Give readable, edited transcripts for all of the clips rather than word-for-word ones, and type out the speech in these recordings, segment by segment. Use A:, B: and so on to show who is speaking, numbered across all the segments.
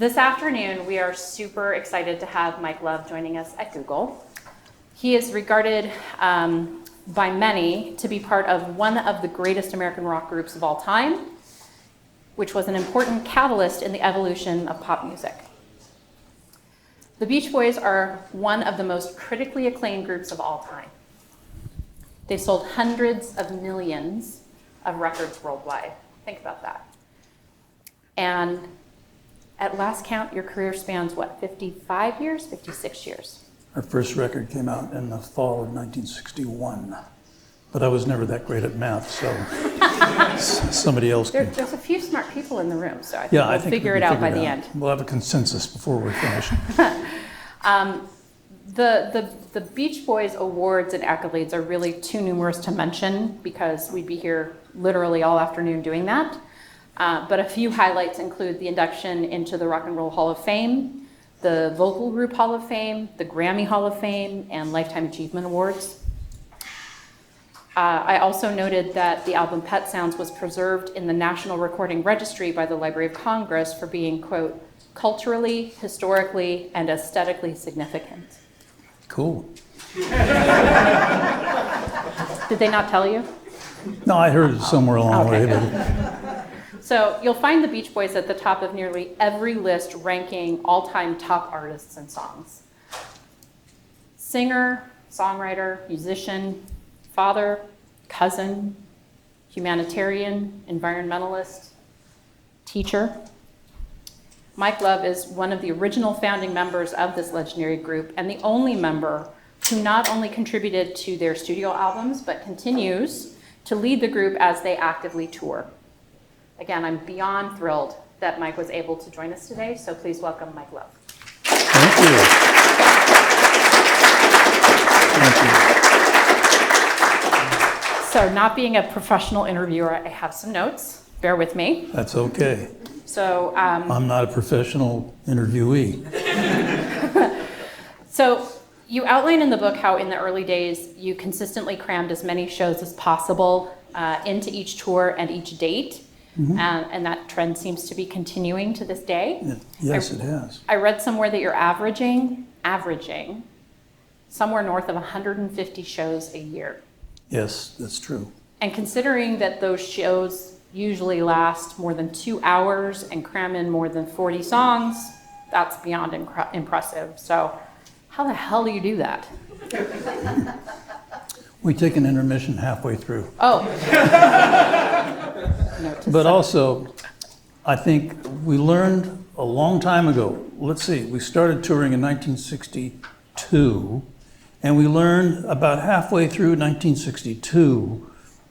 A: This afternoon, we are super excited to have Mike Love joining us at Google. He is regarded by many to be part of one of the greatest American rock groups of all time, which was an important catalyst in the evolution of pop music. The Beach Boys are one of the most critically acclaimed groups of all time. They've sold hundreds of millions of records worldwide. Think about that. And at last count, your career spans, 55 years, 56 years?
B: Our first record came out in the fall of 1961, but I was never that great at math, so somebody else can.
A: There's a few smart people in the room, so I think we'll figure it out by the end.
B: We'll have a consensus before we're finished.
A: The Beach Boys awards and accolades are really too numerous to mention because we'd be here literally all afternoon doing that. But a few highlights include the induction into the Rock and Roll Hall of Fame, the Vocal Group Hall of Fame, the Grammy Hall of Fame, and Lifetime Achievement Awards. I also noted that the album Pet Sounds was preserved in the National Recording Registry by the Library of Congress for being, quote, culturally, historically, and aesthetically significant.
B: Cool.
A: Did they not tell you?
B: No, I heard it somewhere along the way. But...
A: So you'll find the Beach Boys at the top of nearly every list ranking all-time top artists and songs. Singer, songwriter, musician, father, cousin, humanitarian, environmentalist, teacher. Mike Love is one of the original founding members of this legendary group and the only member who not only contributed to their studio albums, but continues to lead the group as they actively tour. Again, I'm beyond thrilled that Mike was able to join us today, so please welcome Mike Love.
B: Thank you. Thank you.
A: So not being a professional interviewer, I have some notes. Bear with me.
B: That's okay.
A: So
B: I'm not a professional interviewee.
A: So you outline in the book how in the early days you consistently crammed as many shows as possible into each tour and each date. Mm-hmm. And that trend seems to be continuing to this day.
B: Yes, it has.
A: I read somewhere that you're averaging somewhere north of 150 shows a year.
B: Yes, that's true.
A: And considering that those shows usually last more than 2 hours and cram in more than 40 songs, that's beyond impressive. So how the hell do you do that?
B: We take an intermission halfway through.
A: Oh.
B: But also, I think we learned a long time ago. Let's see, we started touring in 1962, and we learned about halfway through 1962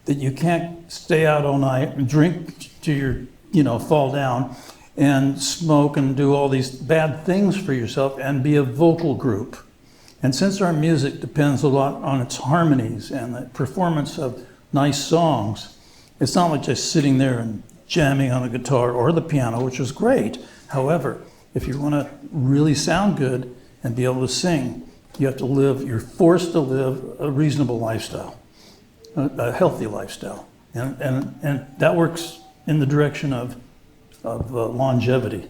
B: that you can't stay out all night and drink till you fall down and smoke and do all these bad things for yourself and be a vocal group. And since our music depends a lot on its harmonies and the performance of nice songs, it's not like just sitting there and jamming on the guitar or the piano, which is great. However, if you want to really sound good and be able to sing, you're forced to live a reasonable lifestyle, a healthy lifestyle. And that works in the direction of longevity.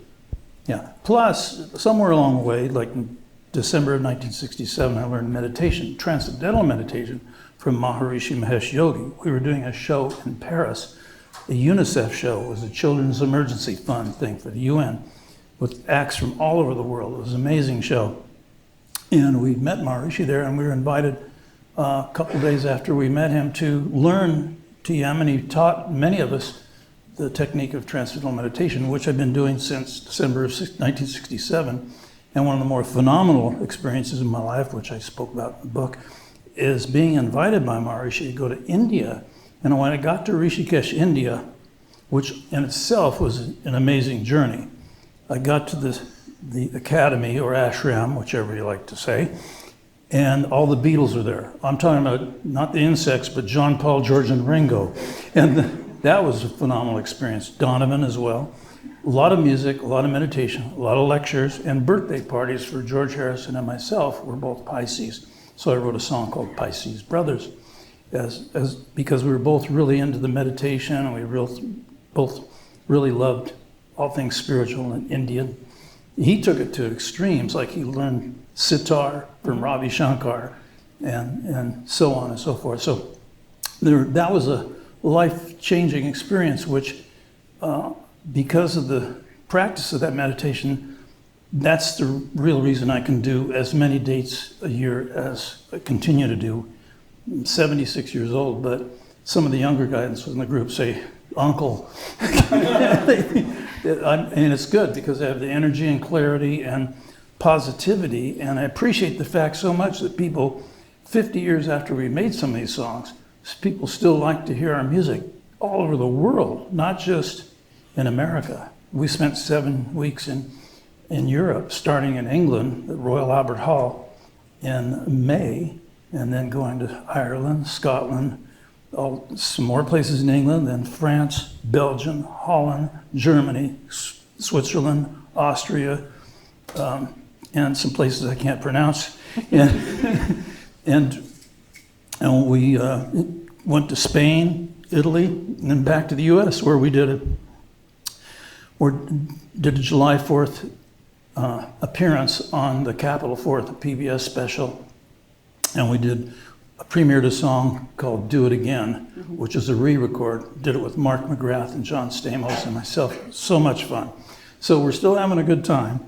B: Yeah. Plus, somewhere along the way, like in December of 1967, I learned meditation, Transcendental Meditation, from Maharishi Mahesh Yogi. We were doing a show in Paris, a UNICEF show. It was a Children's Emergency Fund thing for the UN, with acts from all over the world. It was an amazing show. And we met Maharishi there, and we were invited a couple of days after we met him to learn TM, and he taught many of us the technique of Transcendental Meditation, which I've been doing since December of 1967. And one of the more phenomenal experiences in my life, which I spoke about in the book, is being invited by Maharishi to go to India. And when I got to Rishikesh, India, which in itself was an amazing journey, I got to the academy or ashram, whichever you like to say, and all the Beatles are there. I'm talking about not the insects, but John, Paul, George, and Ringo. And that was a phenomenal experience. Donovan as well. A lot of music, a lot of meditation, a lot of lectures, and birthday parties for George Harrison and myself. We're both Pisces. So I wrote a song called Pisces Brothers, because we were both really into the meditation, and we both really loved all things spiritual and Indian. he took it to extremes, like he learned sitar from Ravi Shankar and so on and so forth. So that was a life-changing experience, which because of the practice of that meditation, that's the real reason I can do as many dates a year as I continue to do. I'm 76 years old, but some of the younger guys in the group say, "Uncle." And it's good because I have the energy and clarity and positivity, and I appreciate the fact so much that people, 50 years after we made some of these songs, people still like to hear our music all over the world, not just in America. We spent 7 weeks in Europe, starting in England at Royal Albert Hall in May, and then going to Ireland, Scotland, some more places in England, then France, Belgium, Holland, Germany, Switzerland, Austria, and some places I can't pronounce. And we went to Spain, Italy, and then back to the U.S., where we did a July 4th appearance on the Capitol 4th PBS special, and we premiered a song called "Do It Again," which is a re-record. Did it with Mark McGrath and John Stamos and myself. So much fun. So we're still having a good time,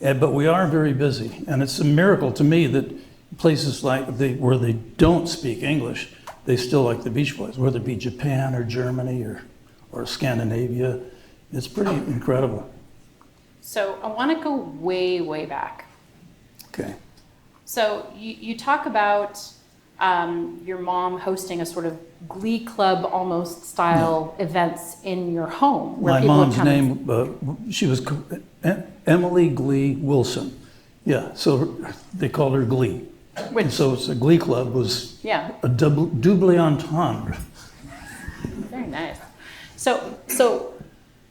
B: but we are very busy, and it's a miracle to me that places like where they don't speak English, they still like the Beach Boys, whether it be Japan or Germany or Scandinavia. It's pretty incredible.
A: So I want to go way, way back.
B: Okay.
A: So you talk about your mom hosting a sort of Glee Club almost style events in your home. Where
B: My
A: people
B: mom's
A: would come
B: name, she was Emily Glee Wilson. Yeah, so they called her Glee. And so it's a Glee Club was a double entendre.
A: Very nice. So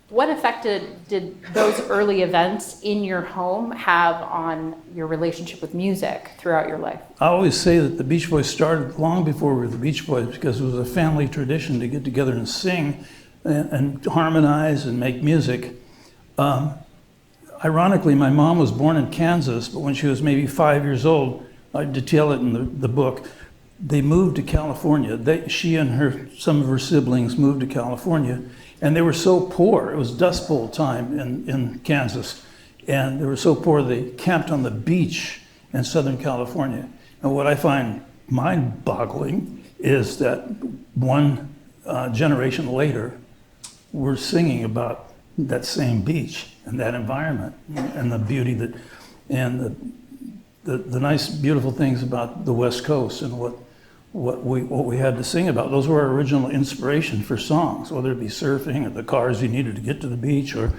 A: what effect did those early events in your home have on your relationship with music throughout your life?
B: I always say that the Beach Boys started long before we were the Beach Boys because it was a family tradition to get together and sing and harmonize and make music. Ironically, my mom was born in Kansas, but when she was maybe 5 years old, I detail it in the book, they moved to California. She and some of her siblings moved to California, and they were so poor. It was Dust Bowl time in Kansas, and they were so poor they camped on the beach in Southern California. And what I find mind-boggling is that one generation later, we're singing about that same beach and that environment and the beauty and the nice, beautiful things about the West Coast and what we had to sing about. Those were our original inspiration for songs, whether it be surfing or the cars you needed to get to the beach, or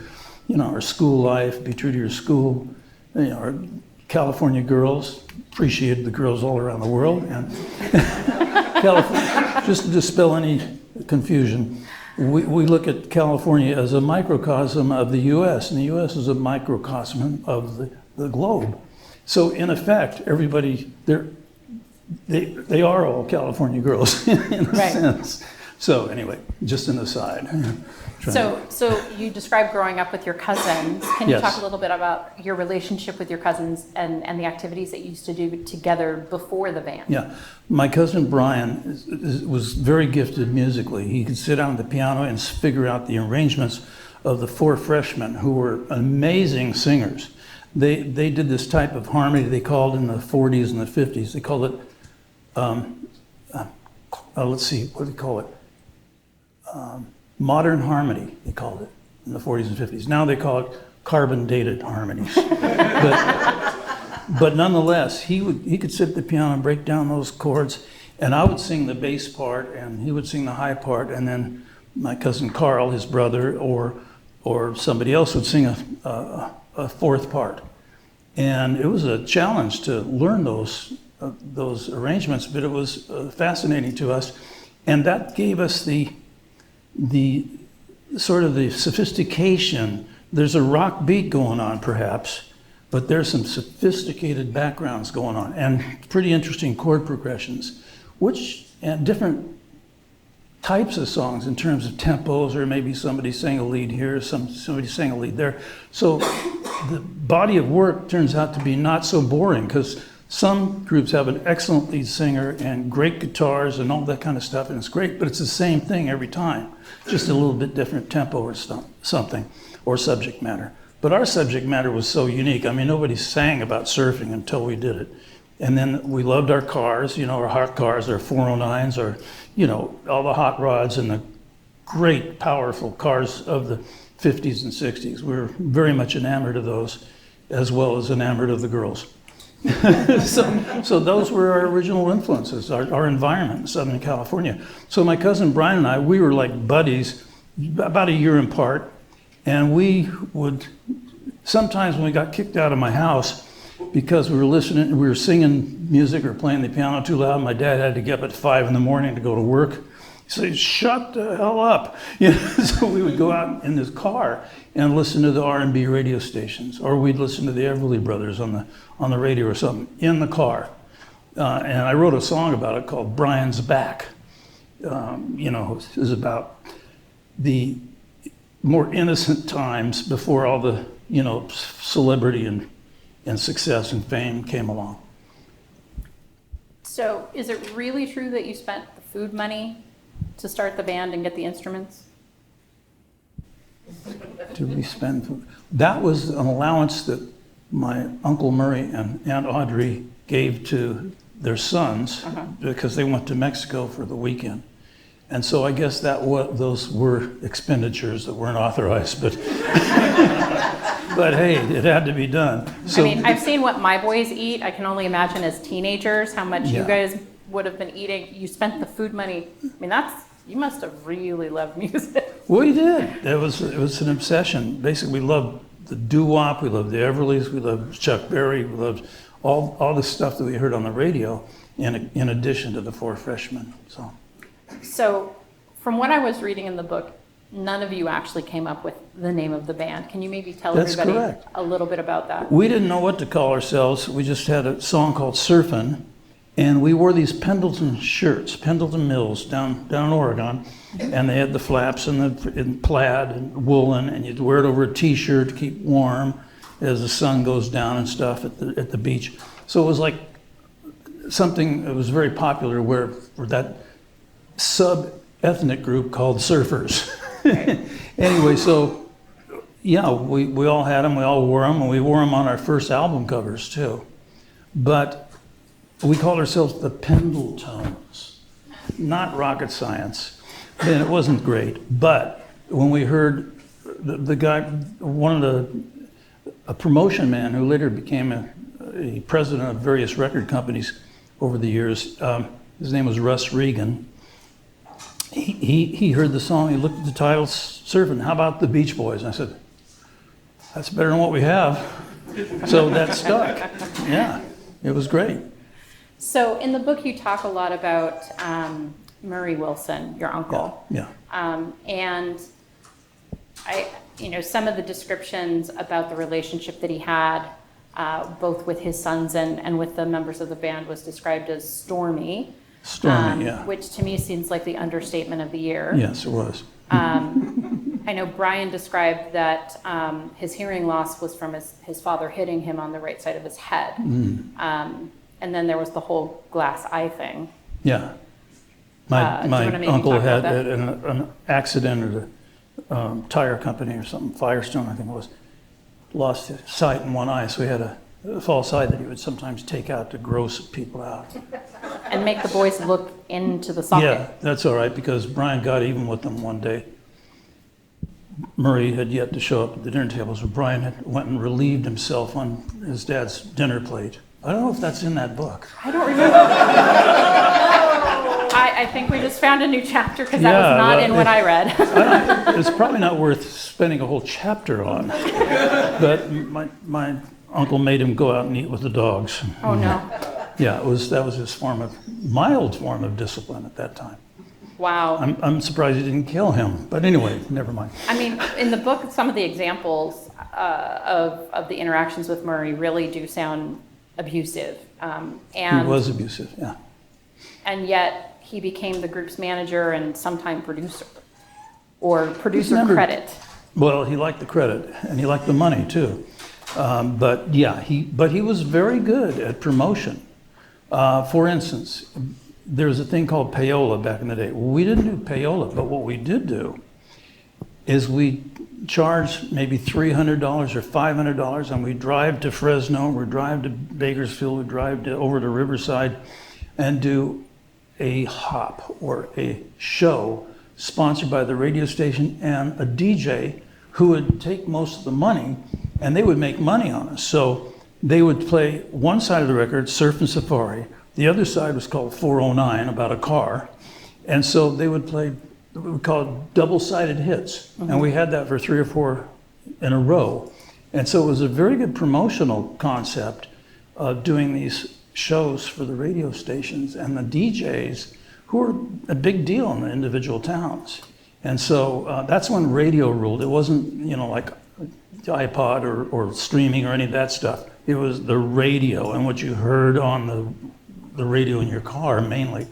B: our school life, be true to your school. Our California girls, appreciated the girls all around the world, and California, just to dispel any confusion, we look at California as a microcosm of the U.S., and the U.S. is a microcosm of the globe. So in effect, everybody, they are all California girls in a sense. So anyway, just an aside.
A: So you described growing up with your cousins. Can you talk a little bit about your relationship with your cousins and the activities that you used to do together before the band?
B: Yeah, my cousin Brian was very gifted musically. He could sit down at the piano and figure out the arrangements of the four freshmen who were amazing singers. They did this type of harmony they called in the 40s and the 50s. They called it, let's see, what do they call it? Modern harmony, they called it in the 40s and 50s. Now they call it carbon-dated harmonies. but nonetheless, he could sit at the piano and break down those chords, and I would sing the bass part, and he would sing the high part, and then my cousin Carl, his brother, or somebody else would sing a fourth part. And it was a challenge to learn those arrangements, but it was fascinating to us. And that gave us the sort of the sophistication. There's a rock beat going on perhaps, but there's some sophisticated backgrounds going on and pretty interesting chord progressions, and different types of songs in terms of tempos, or maybe somebody sang a lead here, somebody sang a lead there. So the body of work turns out to be not so boring, because some groups have an excellent lead singer and great guitars and all that kind of stuff, and it's great, but it's the same thing every time, just a little bit different tempo or something, or subject matter. But our subject matter was so unique. I mean, nobody sang about surfing until we did it. And then we loved our cars, our hot cars, our 409s, our, all the hot rods and the great, powerful cars of the 50s and 60s. We were very much enamored of those, as well as enamored of the girls. So those were our original influences, our environment in Southern California. So my cousin Brian and I, we were like buddies, about a year apart, and we would, sometimes when we got kicked out of my house, because we were singing music or playing the piano too loud. My dad had to get up at 5 a.m. to go to work. He said, "Shut the hell up!" So we would go out in this car and listen to the R&B radio stations, or we'd listen to the Everly Brothers on the radio or something in the car. And I wrote a song about it called "Brian's Back." It was about the more innocent times before all the celebrity and success and fame came along.
A: So is it really true that you spent the food money to start the band and get the instruments?
B: Did we spend food? That was an allowance that my Uncle Murray and Aunt Audrey gave to their sons because they went to Mexico for the weekend. And so I guess those were expenditures that weren't authorized, but but hey, it had to be done. So,
A: I mean, I've seen what my boys eat. I can only imagine as teenagers how much you guys would have been eating. You spent the food money. I mean, you must have really loved music.
B: We did. It was an obsession. Basically, we loved the doo-wop, we loved the Everlys, we loved Chuck Berry, we loved all the stuff that we heard on the radio, in addition to the Four Freshmen.
A: So, from what I was reading in the book, none of you actually came up with the name of the band. Can you maybe tell everybody
B: correct.
A: A little bit about that?
B: We didn't know what to call ourselves. We just had a song called Surfin', and we wore these Pendleton shirts, Pendleton Mills, down in Oregon, and they had the flaps in plaid and woolen, and you'd wear it over a T-shirt to keep warm as the sun goes down and stuff at the beach. So it was like something that was very popular where that sub-ethnic group called surfers.
A: Right.
B: Anyway, so yeah, we all had them, we all wore them, and we wore them on our first album covers too. But we called ourselves the Pendletones, not rocket science. And it wasn't great, but when we heard the guy, a promotion man who later became a president of various record companies over the years, his name was Russ Regan. He heard the song, he looked at the title, Surfing, how about the Beach Boys? And I said, that's better than what we have. So that stuck. Yeah, it was great.
A: So in the book you talk a lot about Murry Wilson, your uncle.
B: Yeah.
A: And some of the descriptions about the relationship that he had, both with his sons and with the members of the band, was described as stormy.
B: Stormy, yeah.
A: Which to me seems like the understatement of the year.
B: Yes, it was.
A: I know Brian described that his hearing loss was from his father hitting him on the right side of his head. And then there was the whole glass eye thing.
B: Yeah. My uncle had an accident at a tire company or something, Firestone I think it was, lost his sight in one eye, so he had a false eye that he would sometimes take out to gross people out.
A: And make the boys look into the socket.
B: Yeah, that's all right, because Brian got even with them one day. Murray had yet to show up at the dinner table, so Brian went and relieved himself on his dad's dinner plate. I don't know if that's in that book.
A: I don't remember. I think we just found a new chapter because that was not in what I read.
B: It's probably not worth spending a whole chapter on. But my uncle made him go out and eat with the dogs.
A: Oh no.
B: Yeah, that was his mild form of discipline at that time.
A: Wow.
B: I'm surprised he didn't kill him, but anyway, never mind.
A: I mean, in the book, some of the examples of the interactions with Murray really do sound abusive. And
B: he was abusive, yeah.
A: And yet he became the group's manager and sometime producer, or producer
B: never-
A: credit.
B: Well, he liked the credit, and he liked the money too. But yeah, he was very good at promotion. For instance, there was a thing called payola back in the day. Well, we didn't do payola, but what we did do is we charged maybe $300 or $500, and we drive to Fresno, we drive to Bakersfield, we drive over to Riverside, and do a hop or a show sponsored by the radio station and a DJ who would take most of the money, and they would make money on us. So they would play one side of the record, Surf and Safari. The other side was called 409, about a car. And so they would play, we call it double-sided hits. And we had that for 3 or 4 in a row. And so it was a very good promotional concept of doing these shows for the radio stations and the DJs, who were a big deal in the individual towns. And so that's when radio ruled. It wasn't, like iPod or streaming or any of that stuff. It was the radio and what you heard on the radio in your car mainly.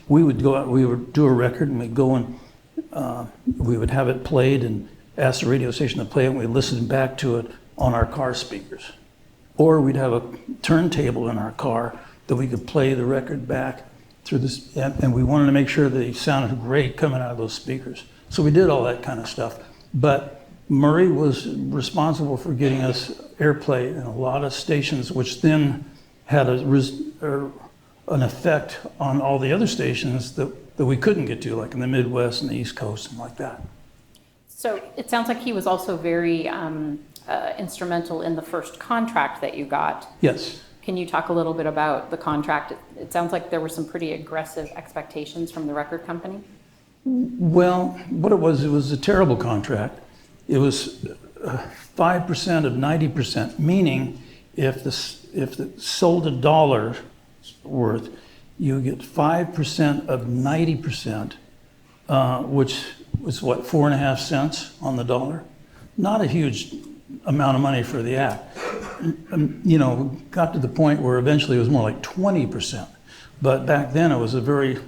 B: We would go out, we would do a record, and we'd go and we would have it played and ask the radio station to play it, and we'd listen back to it on our car speakers. Or we'd have a turntable in our car that we could play the record back through this, and we wanted to make sure that it sounded great coming out of those speakers. So we did all that kind of stuff. But Murry was responsible for getting us airplay in a lot of stations, which then had an effect on all the other stations that we couldn't get to, like in the Midwest and the East Coast and like that.
A: So it sounds like he was also very instrumental in the first contract that you got.
B: Yes.
A: Can you talk a little bit about the contract? It sounds like there were some pretty aggressive expectations from the record company.
B: Well, what it was a terrible contract. It was 5% of 90%, meaning if it sold $1 worth, you get 5% of 90%, which was what, 4.5 cents on the dollar? Not a huge amount of money for the act. Got to the point where eventually it was more like 20%. But back then it was a very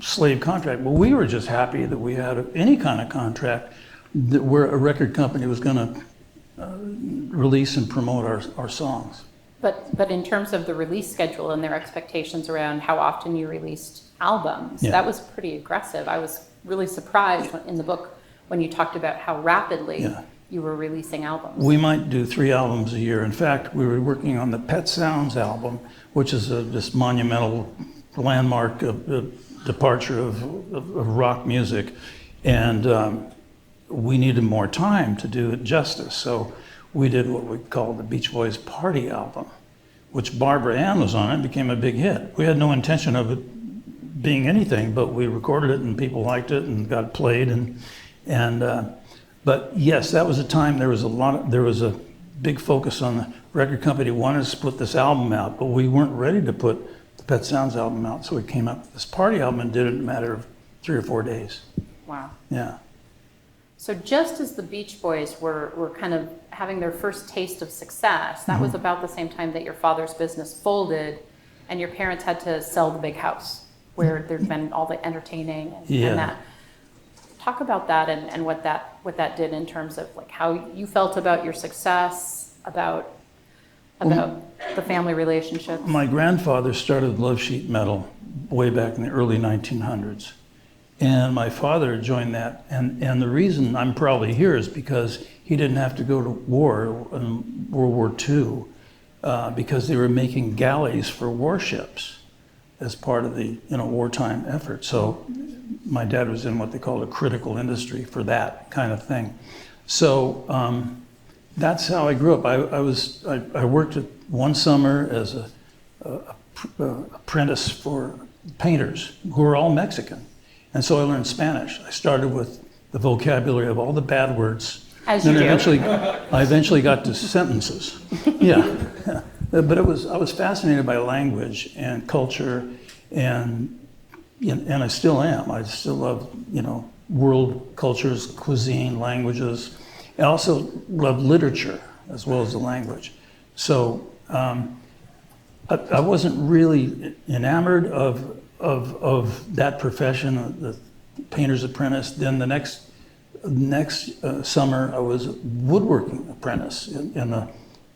B: slave contract. Well, we were just happy that we had any kind of contract where a record company was going to release and promote our songs.
A: But in terms of the release schedule and their expectations around how often you released albums,
B: Yeah.
A: that was pretty aggressive. I was really surprised in the book when you talked about how rapidly
B: Yeah.
A: you were releasing albums.
B: We might do 3 albums a year. In fact, we were working on the Pet Sounds album, which is this monumental landmark departure of rock music. And we needed more time to do it justice. So we did what we called the Beach Boys Party album, which Barbara Ann was on. It became a big hit. We had no intention of it being anything, but we recorded it and people liked it and got it played. But yes, that was a time there was a big focus on the record company wanted to put this album out, but we weren't ready to put the Pet Sounds album out, so we came up with this party album and did it in a matter of 3 or 4 days.
A: Wow.
B: Yeah.
A: So just as the Beach Boys were kind of having their first taste of success, that was about the same time that your father's business folded and your parents had to sell the big house where there'd been all the entertaining and that. Talk about that and what that did in terms of like how you felt about your success, about the family relationship.
B: My grandfather started Love Sheet Metal way back in the early 1900s. And my father joined that. And the reason I'm probably here is because he didn't have to go to war in World War II because they were making galleys for warships as part of the wartime effort. So my dad was in what they called a critical industry for that kind of thing. So that's how I grew up. I worked one summer as a apprentice for painters who were all Mexican. And so I learned Spanish. I started with the vocabulary of all the bad words.
A: As you do.
B: I eventually got to sentences. Yeah. But I was fascinated by language and culture, and I still am. I still love, world cultures, cuisine, languages. I also love literature as well as the language. So I wasn't really enamored of of that profession, the painter's apprentice. Then the next summer, I was a woodworking apprentice in a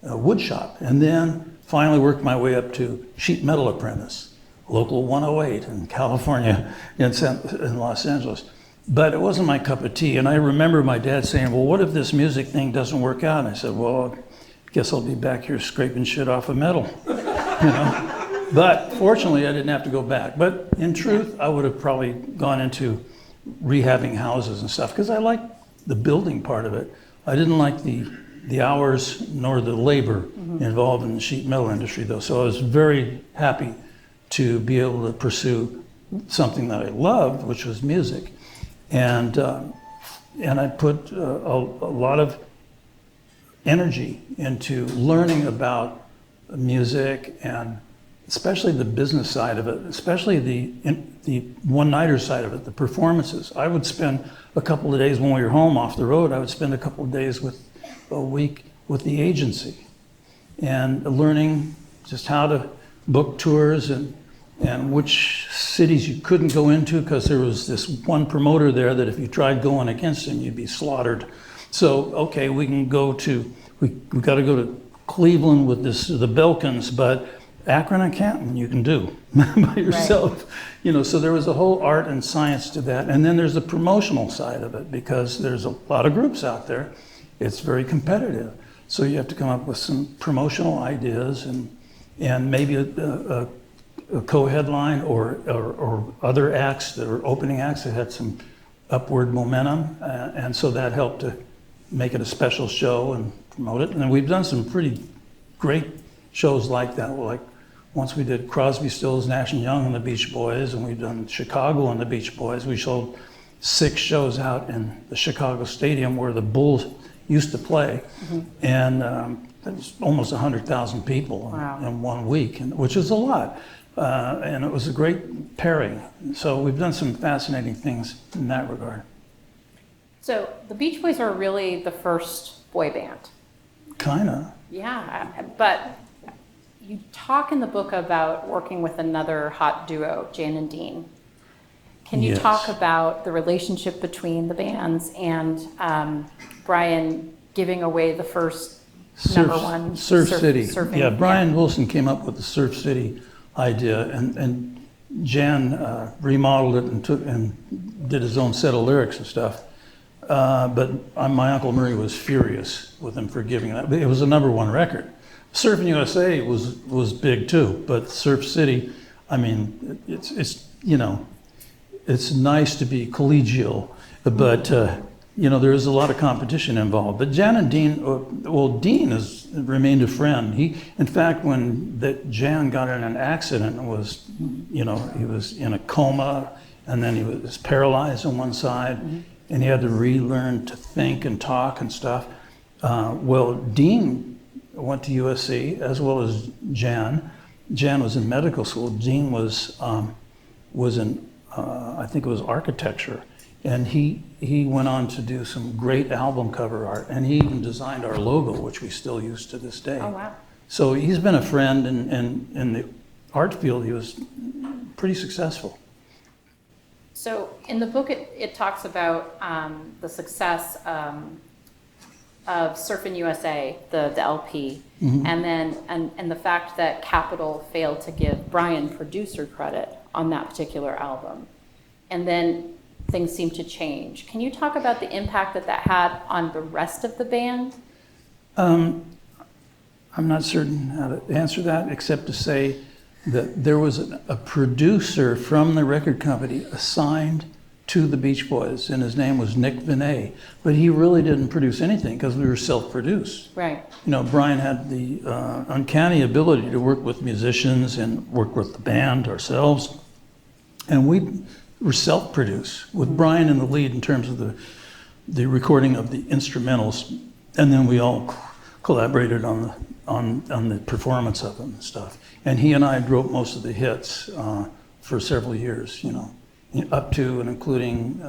B: wood shop, and then finally worked my way up to sheet metal apprentice, local 108 in California, in Los Angeles. But it wasn't my cup of tea, and I remember my dad saying, well, what if this music thing doesn't work out? And I said, well, I guess I'll be back here scraping shit off of metal, But fortunately, I didn't have to go back. But in truth, I would have probably gone into rehabbing houses and stuff, because I liked the building part of it. I didn't like the hours nor the labor involved in the sheet metal industry, though. So I was very happy to be able to pursue something that I loved, which was music. And I put a lot of energy into learning about music, and especially the business side of it, especially the one-nighter side of it, the performances. I would spend a couple of days when we were home off the road, I would spend a couple of days a week with the agency, and learning just how to book tours and which cities you couldn't go into, because there was this one promoter there that if you tried going against him, you'd be slaughtered. So, okay, we got to go to Cleveland with the Belkins, but Akron and Canton you can do by yourself. Right. So there was a whole art and science to that. And then there's the promotional side of it, because there's a lot of groups out there. It's very competitive. So you have to come up with some promotional ideas and maybe a co-headline or other acts that are opening acts that had some upward momentum. And so that helped to make it a special show and promote it. And we've done some pretty great shows like that. Like once we did Crosby, Stills, Nash and Young and the Beach Boys, and we've done Chicago and the Beach Boys. We showed 6 shows out in the Chicago Stadium where the Bulls used to play. And there was almost 100,000 people in 1 week, which is a lot. And it was a great pairing. So we've done some fascinating things in that regard.
A: So the Beach Boys are really the first boy band.
B: Kinda.
A: Yeah, but you talk in the book about working with another hot duo, Jan and Dean. Can you talk about the relationship between the bands and Brian giving away the first number one
B: Surf City?
A: Surfing?
B: Yeah, Brian Wilson came up with the Surf City idea, and Jan remodeled it and did his own set of lyrics and stuff. But my Uncle Murry was furious with him for giving that. It was a number 1 record. Surfing USA was big too, but Surf City, I mean, it's nice to be collegial, but there is a lot of competition involved. But Jan and Dean, Dean has remained a friend. In fact, when Jan got in an accident, he was in a coma, and then he was paralyzed on one side. And he had to relearn to think and talk and stuff. Dean went to USC as well as Jan. Jan was in medical school. Dean was in, I think it was architecture. And he went on to do some great album cover art. And he even designed our logo, which we still use to this day.
A: Oh, wow.
B: So he's been a friend, and in the art field, he was pretty successful.
A: So in the book, it talks about the success of Surfin' USA, the LP, and then and the fact that Capitol failed to give Brian producer credit on that particular album, and then things seemed to change. Can you talk about the impact that had on the rest of the band?
B: I'm not certain how to answer that, except to say that there was a producer from the record company assigned to the Beach Boys, and his name was Nick Vinay, but he really didn't produce anything because we were self-produced.
A: Right.
B: Brian had the uncanny ability to work with musicians and work with the band ourselves, and we were self-produced with Brian in the lead in terms of the recording of the instrumentals, and then we all collaborated on the performance of them and stuff. And he and I wrote most of the hits for several years, up to and including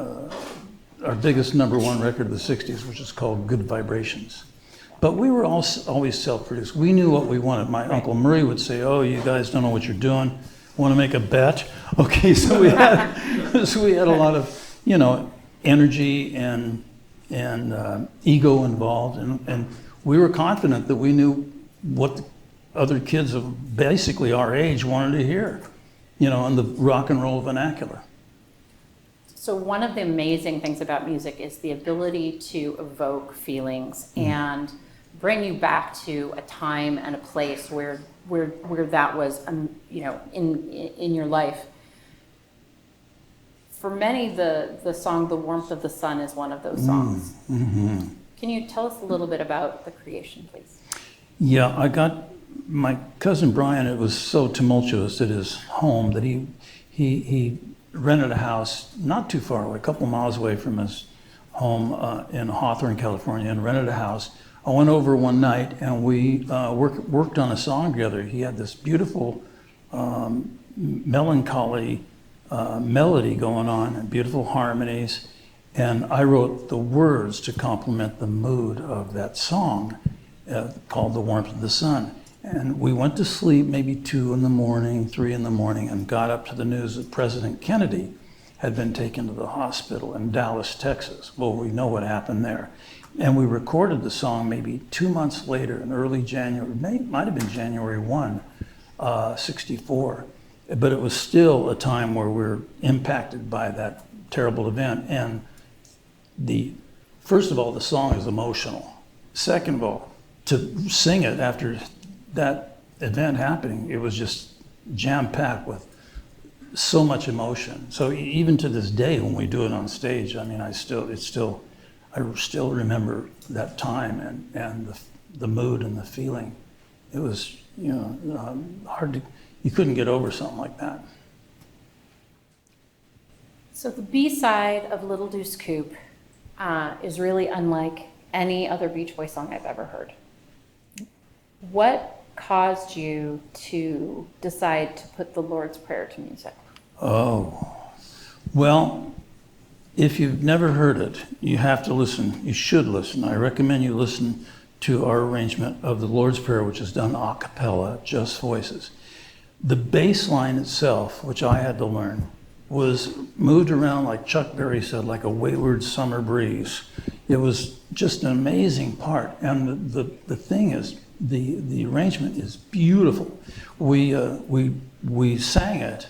B: our biggest number 1 record of the 60s, which is called Good Vibrations. But we were always self-produced. We knew what we wanted. My Uncle Murray would say, oh, you guys don't know what you're doing. Want to make a bet? Okay, so we had a lot of, energy and ego involved, and we were confident that we knew what the other kids of basically our age wanted to hear, in the rock and roll vernacular.
A: So one of the amazing things about music is the ability to evoke feelings and bring you back to a time and a place where that was, in your life. For many, the song "The Warmth of the Sun" is one of those songs.
B: Mm-hmm.
A: Can you tell us a little bit about the creation, please?
B: Yeah, I got my cousin Brian. It was so tumultuous at his home that he rented a house not too far away, a couple miles away from his home in Hawthorne, California, and rented a house. I went over one night and we worked on a song together. He had this beautiful melancholy melody going on and beautiful harmonies. And I wrote the words to complement the mood of that song called "The Warmth of the Sun." And we went to sleep maybe 2 in the morning, 3 in the morning, and got up to the news that President Kennedy had been taken to the hospital in Dallas, Texas. Well, we know what happened there. And we recorded the song maybe 2 months later in early January, might have been January 1, 64. But it was still a time where we're impacted by that terrible event. And first of all, the song is emotional. Second of all, to sing it after that event happening, it was just jam-packed with so much emotion. So even to this day, when we do it on stage, I mean, I still remember that time and the mood and the feeling. It was, hard to, you couldn't get over something like that.
A: So the B-side of Little Deuce Coupe is really unlike any other Beach Boys song I've ever heard. What caused you to decide to put the Lord's Prayer to music?
B: Oh, well, if you've never heard it, you have to listen. You should listen. I recommend you listen to our arrangement of the Lord's Prayer, which is done a cappella, just voices. The bass line itself, which I had to learn, was moved around, like Chuck Berry said, like a wayward summer breeze. It was just an amazing part. And the thing is, the arrangement is beautiful. We sang it,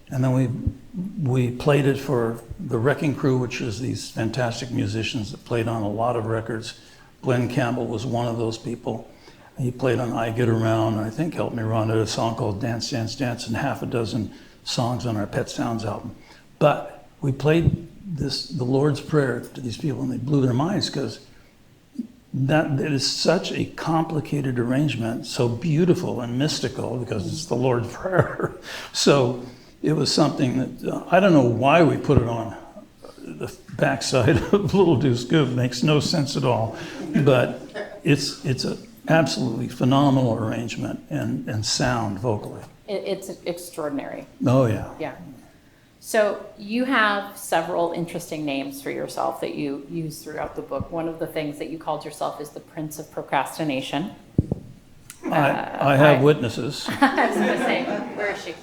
B: and then we played it for the Wrecking Crew, which is these fantastic musicians that played on a lot of records. Glen Campbell was one of those people. He played on I Get Around, and I think helped me run a song called Dance, Dance, Dance, and half a dozen songs on our Pet Sounds album. But we played the Lord's Prayer to these people, and they blew their minds because it is such a complicated arrangement, so beautiful and mystical because it's the Lord's Prayer. So it was something that, I don't know why we put it on the backside of Little Deuce Coupe. Makes no sense at all. But it's an absolutely phenomenal arrangement and sound vocally.
A: It's extraordinary.
B: Oh, yeah.
A: Yeah. So you have several interesting names for yourself that you use throughout the book. One of the things that you called yourself is the Prince of Procrastination.
B: I have witnesses.
A: I was going to say, where is she?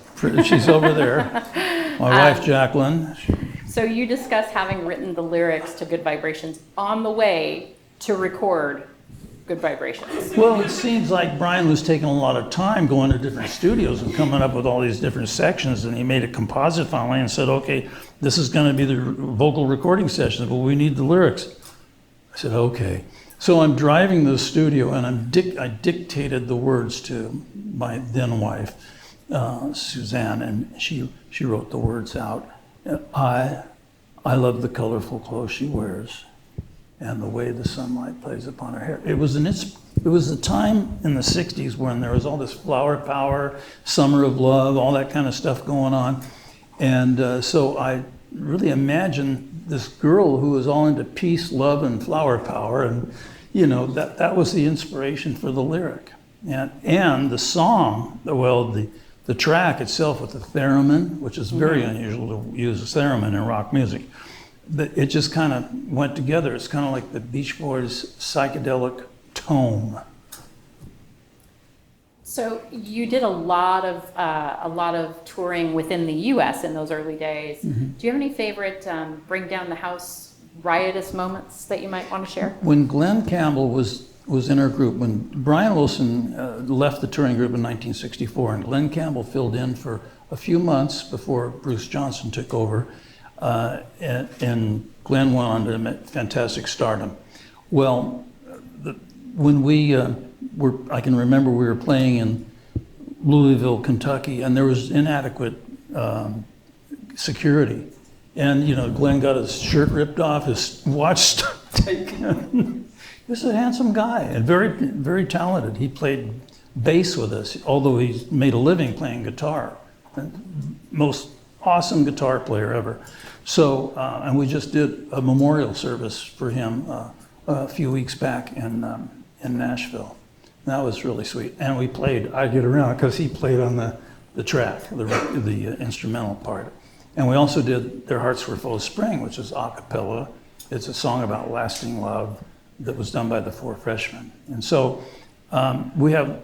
B: She's over there. My wife, Jacqueline.
A: So you discuss having written the lyrics to Good Vibrations on the way to record Good Vibrations.
B: Well, it seems like Brian was taking a lot of time going to different studios and coming up with all these different sections, and he made a composite finally and said, okay, this is going to be the vocal recording session, but we need the lyrics. I said, okay. So I'm driving to the studio, and I dictated the words to my then wife, Suzanne, and she wrote the words out. I love the colorful clothes she wears and the way the sunlight plays upon her hair. It was a time in the 60s when there was all this flower power, summer of love, all that kind of stuff going on. And so I really imagined this girl who was all into peace, love, and flower power. And, that was the inspiration for the lyric. And the song, the track itself with the theremin, which is very unusual to use a theremin in rock music, it just kind of went together. It's kind of like the Beach Boys' psychedelic tone.
A: So you did a lot of touring within the U.S. in those early days.
B: Mm-hmm.
A: Do you have any favorite bring down the house riotous moments that you might want to share?
B: When Glen Campbell was in our group, when Brian Wilson left the touring group in 1964, and Glen Campbell filled in for a few months before Bruce Johnson took over, and Glen went on to fantastic stardom. Well, when we I can remember we were playing in Louisville, Kentucky, and there was inadequate security. And, Glenn got his shirt ripped off, his watch taken. He was a handsome guy and very, very talented. He played bass with us, although he made a living playing guitar. Most awesome guitar player ever. So, and we just did a memorial service for him a few weeks back in Nashville. That was really sweet. And we played I Get Around because he played on the track, the instrumental part. And we also did Their Hearts Were Full of Spring, which is a cappella. It's a song about lasting love that was done by the Four Freshmen. And so we have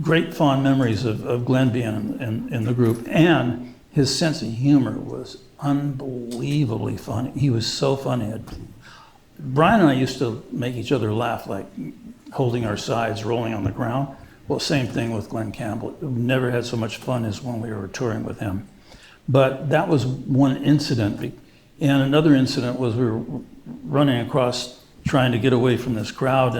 B: great fond memories of Glenn being in the group. And his sense of humor was unbelievably funny. He was so funny. Brian and I used to make each other laugh, like holding our sides, rolling on the ground. Well, same thing with Glen Campbell. We never had so much fun as when we were touring with him. But that was one incident. And another incident was we were running across trying to get away from this crowd,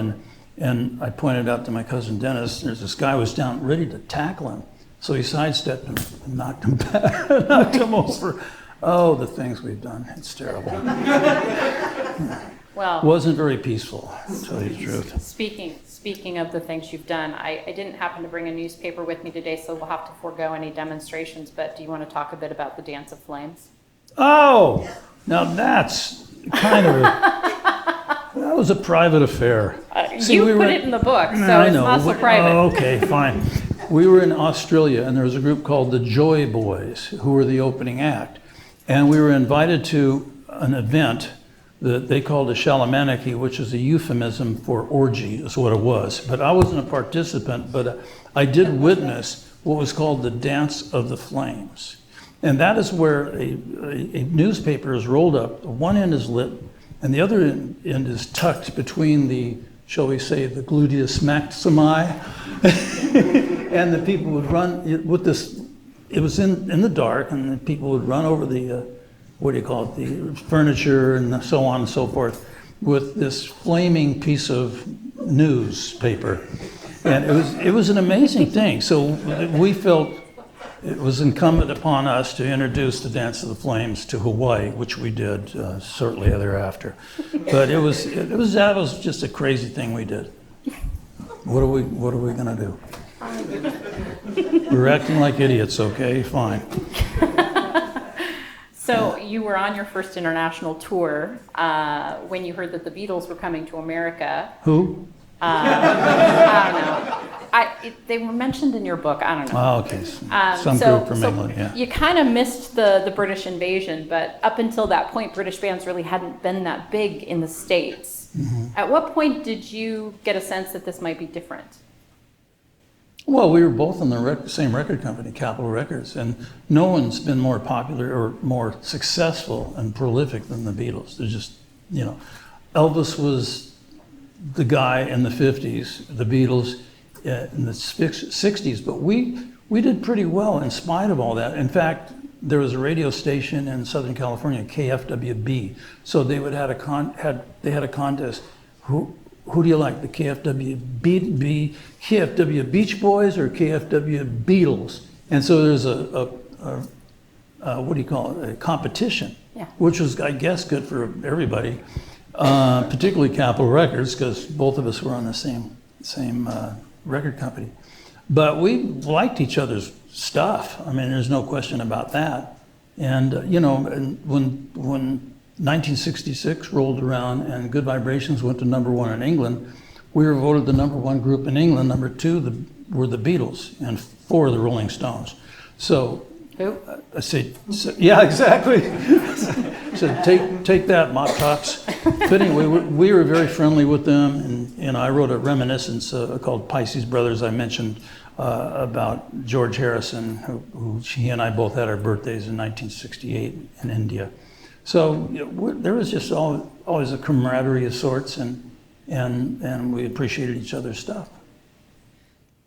B: and I pointed out to my cousin Dennis, there's this guy who was down ready to tackle him. So he sidestepped him and knocked him back, knocked him over. Oh, the things we've done. It's terrible.
A: Well,
B: wasn't very peaceful, to tell you the truth.
A: Speaking of the things you've done, I didn't happen to bring a newspaper with me today, so we'll have to forego any demonstrations, but do you want to talk a bit about the Dance of Flames?
B: Oh, now that's kind of that was a private affair.
A: You put it in the book, so it's not so private.
B: Oh, okay, fine. We were in Australia, and there was a group called the Joy Boys, who were the opening act. And we were invited to an event that they called a shalamaniki, which is a euphemism for orgy, is what it was. But I wasn't a participant, but I did witness what was called the Dance of the Flames. And that is where a newspaper is rolled up, one end is lit, and the other end is tucked between the, shall we say, the gluteus maximi. And the people would run with this, it was in the dark, and the people would run over the, the furniture and so on and so forth with this flaming piece of newspaper. And it was an amazing thing. So we felt it was incumbent upon us to introduce the Dance of the Flames to Hawaii, which we did shortly thereafter. But that was just a crazy thing we did. What are we gonna do? We're acting like idiots, okay? Fine.
A: So you were on your first international tour when you heard that the Beatles were coming to America.
B: Who?
A: I don't know. They were mentioned in your book. I don't know.
B: Oh, okay. Some group from England, yeah.
A: You kind of missed the British invasion, but up until that point, British bands really hadn't been that big in the States. Mm-hmm. At what point did you get a sense that this might be different?
B: Well, we were both in the same record company, Capitol Records, and no one's been more popular or more successful and prolific than the Beatles. They're just, Elvis was the guy in the 50s, the Beatles in the 60s, but we did pretty well in spite of all that. In fact, there was a radio station in Southern California, KFWB, so they would had a contest. Who do you like, the KFW Beach Boys or KFW Beatles? And so there's a competition, yeah. Which was, I guess, good for everybody, particularly Capitol Records, because both of us were on the same record company. But we liked each other's stuff. I mean, there's no question about that. And when 1966 rolled around and Good Vibrations went to #1 in England, we were voted the #1 group in England. #2 were the Beatles, and 4 the Rolling Stones. So,
A: who?
B: I say, yeah, exactly. So take that, Mop Tops. But anyway, we were very friendly with them, and I wrote a reminiscence called Pisces Brothers. I mentioned about George Harrison, who he and I both had our birthdays in 1968 in India. So there was just always a camaraderie of sorts, and we appreciated each other's stuff.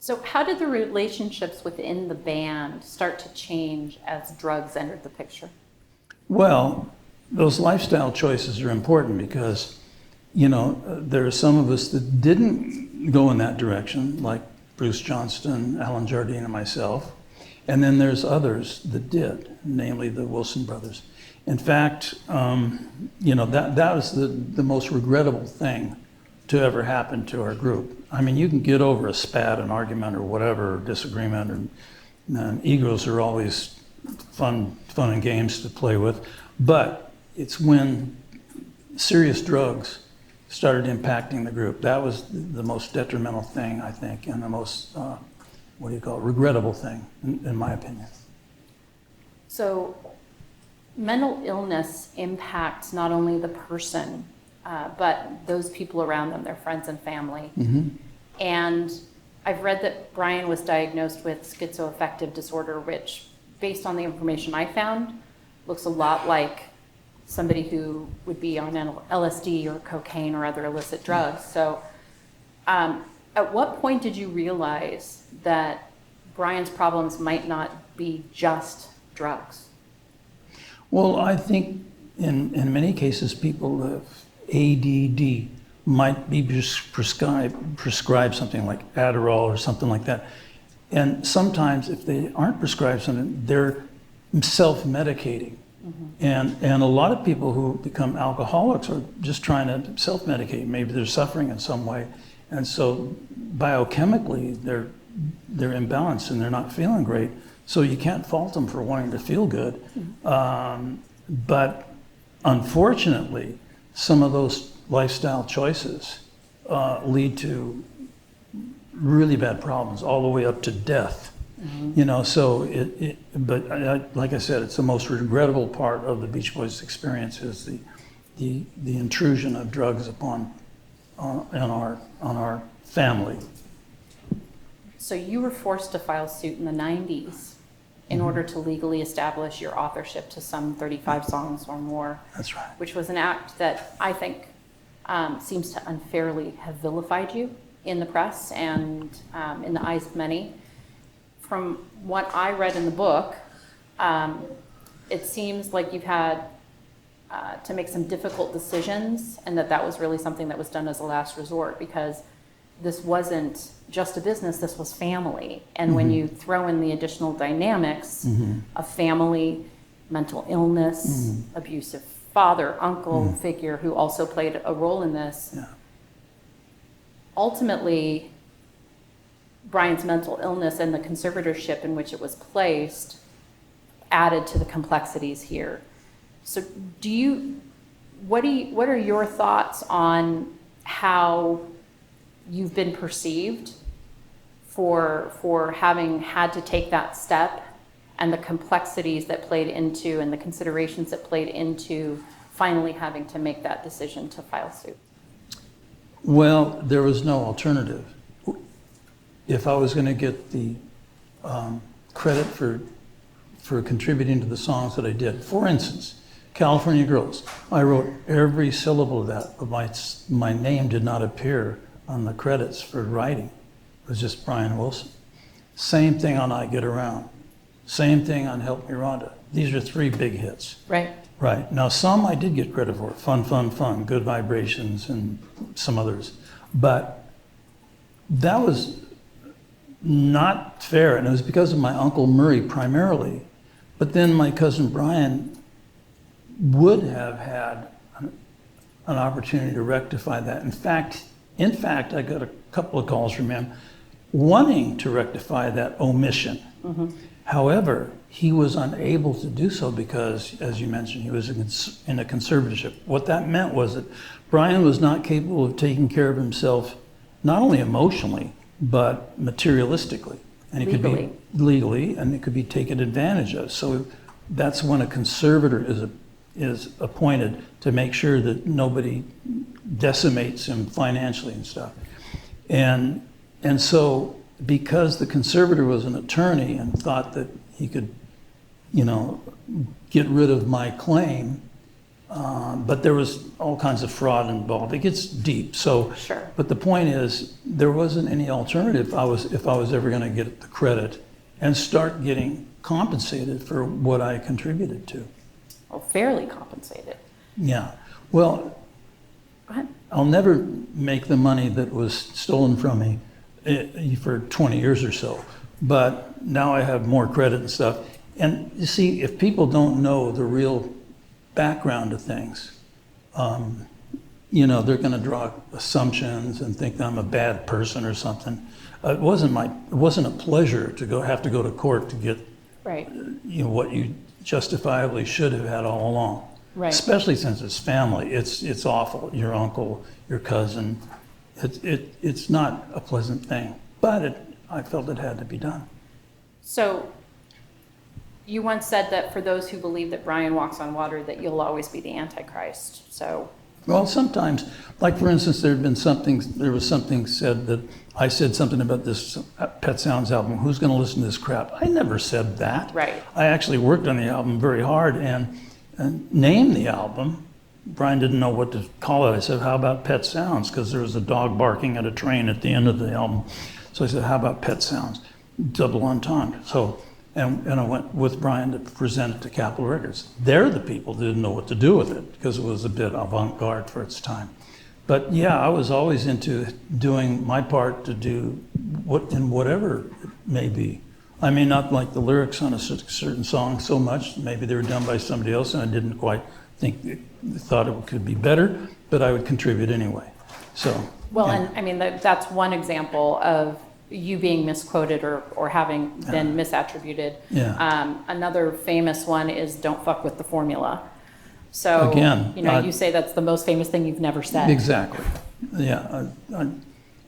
A: So how did the relationships within the band start to change as drugs entered the picture?
B: Well, those lifestyle choices are important because, there are some of us that didn't go in that direction, like Bruce Johnston, Alan Jardine, and myself. And then there's others that did, namely the Wilson brothers. In fact, that was the most regrettable thing to ever happen to our group. I mean, you can get over a spat, an argument, or whatever, or disagreement, and egos are always fun and games to play with. But it's when serious drugs started impacting the group. That was the most detrimental thing, I think, and the most, regrettable thing, in my opinion.
A: So mental illness impacts not only the person, but those people around them, their friends and family.
B: Mm-hmm.
A: And I've read that Brian was diagnosed with schizoaffective disorder, which, based on the information I found, looks a lot like somebody who would be on LSD or cocaine or other illicit drugs. So at what point did you realize that Brian's problems might not be just drugs?
B: Well, I think in many cases people with ADD might be prescribed something like Adderall or something like that. And sometimes if they aren't prescribed something, they're self-medicating. Mm-hmm. And a lot of people who become alcoholics are just trying to self-medicate. Maybe they're suffering in some way. And so biochemically, they're imbalanced and they're not feeling great. So you can't fault them for wanting to feel good. Mm-hmm. But unfortunately, some of those lifestyle choices lead to really bad problems, all the way up to death. Mm-hmm. So like I said, it's the most regrettable part of the Beach Boys experience is the intrusion of drugs on our family.
A: So you were forced to file suit in the 90s in mm-hmm. order to legally establish your authorship to some 35 songs or more.
B: That's right.
A: Which was an act that I think seems to unfairly have vilified you in the press and in the eyes of many. From what I read in the book, it seems like you've had to make some difficult decisions, and that was really something that was done as a last resort, because this wasn't just a business, this was family. And mm-hmm. when you throw in the additional dynamics mm-hmm. of family, mental illness, mm-hmm. abusive father, uncle mm-hmm. figure who also played a role in this,
B: yeah.
A: Ultimately, Brian's mental illness and the conservatorship in which it was placed added to the complexities here. So what are your thoughts on how you've been perceived for having had to take that step, and the complexities that played into and the considerations that played into finally having to make that decision to file suit?
B: Well, there was no alternative. If I was going to get the credit for contributing to the songs that I did, for instance, California Girls, I wrote every syllable of that, but my name did not appear on the credits for writing. It was just Brian Wilson. Same thing on I Get Around. Same thing on Help Me Rhonda. These are 3 big hits.
A: Right.
B: Right. Now, some I did get credit for. Fun, Fun, Fun, Good Vibrations, and some others. But that was not fair, and it was because of my Uncle Murry primarily. But then my cousin Brian would have had an opportunity to rectify that. In fact, I got a couple of calls from him wanting to rectify that omission. Mm-hmm. However, he was unable to do so because, as you mentioned, he was in a conservatorship. What that meant was that Brian was not capable of taking care of himself, not only emotionally, but materialistically. And it could be legally, and it could be taken advantage of. So that's when a conservator is appointed to make sure that nobody decimates him financially and stuff. And so because the conservator was an attorney and thought that he could, get rid of my claim, but there was all kinds of fraud involved. It gets deep. So,
A: Sure.
B: But the point is, there wasn't any alternative if I was ever going to get the credit and start getting compensated for what I contributed to.
A: Well, fairly compensated.
B: Yeah. Well,
A: Go ahead.
B: I'll never make the money that was stolen from me for 20 years or so. But now I have more credit and stuff. And you see, if people don't know the real background of things, they're going to draw assumptions and think that I'm a bad person or something. It wasn't a pleasure to have to go to court to get
A: Right.
B: What you justifiably should have had all along.
A: Right.
B: Especially since it's family. It's awful. Your uncle, your cousin. It's not a pleasant thing. But I felt it had to be done.
A: So you once said that for those who believe that Brian walks on water, that you'll always be the Antichrist. So.
B: Well, sometimes, like for instance, there was something said that I said something about this Pet Sounds album. Who's going to listen to this crap? I never said that.
A: Right.
B: I actually worked on the album very hard and named the album. Brian didn't know what to call it. I said, how about Pet Sounds? Because there was a dog barking at a train at the end of the album. So I said, how about Pet Sounds? Double entendre. So, and I went with Brian to present it to Capitol Records. They're the people that didn't know what to do with it because it was a bit avant-garde for its time. But yeah, I was always into doing my part to do whatever it may be. I may not like the lyrics on a certain song so much. Maybe they were done by somebody else and I didn't quite thought it could be better, but I would contribute anyway. So.
A: Well,
B: yeah.
A: and I mean, that's one example of you being misquoted or having been misattributed.
B: Yeah.
A: Another famous one is "Don't fuck with the formula." So
B: again,
A: you say that's the most famous thing you've never said.
B: Exactly. Yeah.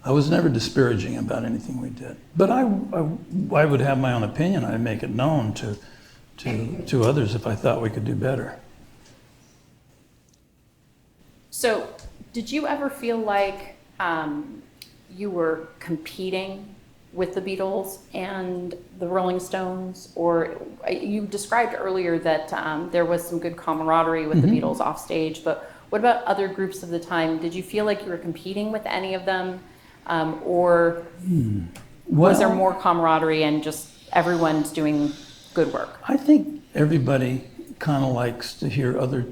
B: I was never disparaging about anything we did, but I would have my own opinion. I'd make it known to others if I thought we could do better.
A: So, did you ever feel like you were competing with the Beatles and the Rolling Stones? Or you described earlier that there was some good camaraderie with the Beatles off stage, but what about other groups of the time? Did you feel like you were competing with any of them? Or was there more camaraderie and just everyone's doing good work?
B: I think everybody kind of likes to hear other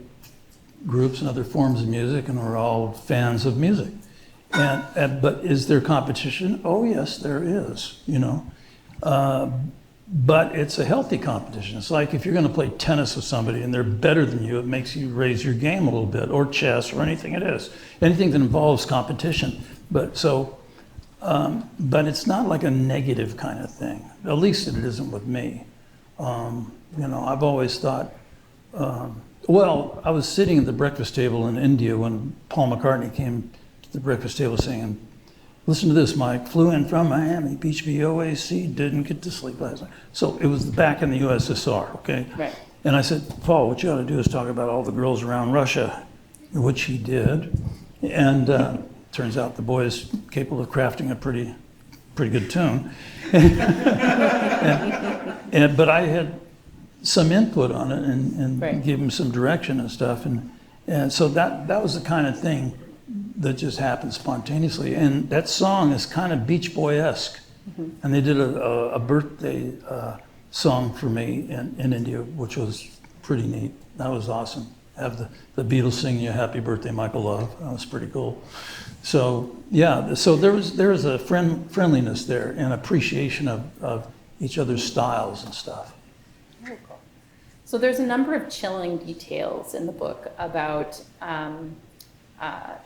B: groups and other forms of music, and we're all fans of music. But is there competition? Oh yes, there is. But it's a healthy competition. It's like if you're going to play tennis with somebody and they're better than you, it makes you raise your game a little bit, or chess, or anything it is, anything that involves competition. But it's not like a negative kind of thing. At least it isn't with me. I've always thought. I was sitting at the breakfast table in India when Paul McCartney came to the breakfast table saying, "Listen to this, Mike. Flew in from Miami Beach, BOAC, didn't get to sleep last night." So it was back in the USSR, okay?
A: Right.
B: And I said, "Paul, what you ought to do is talk about all the girls around Russia," which he did. And turns out the boy is capable of crafting a pretty good tune. But I had some input on it and
A: Right.
B: give him some direction and stuff. And so that was the kind of thing that just happened spontaneously. And that song is kind of Beach Boy-esque. And they did a birthday song for me in India, which was pretty neat. That was awesome. Have the Beatles singing you "Happy Birthday, Michael Love." That was pretty cool. So yeah, so there was a friendliness there and appreciation of each other's styles and stuff.
A: Very cool. So there's a number of chilling details in the book about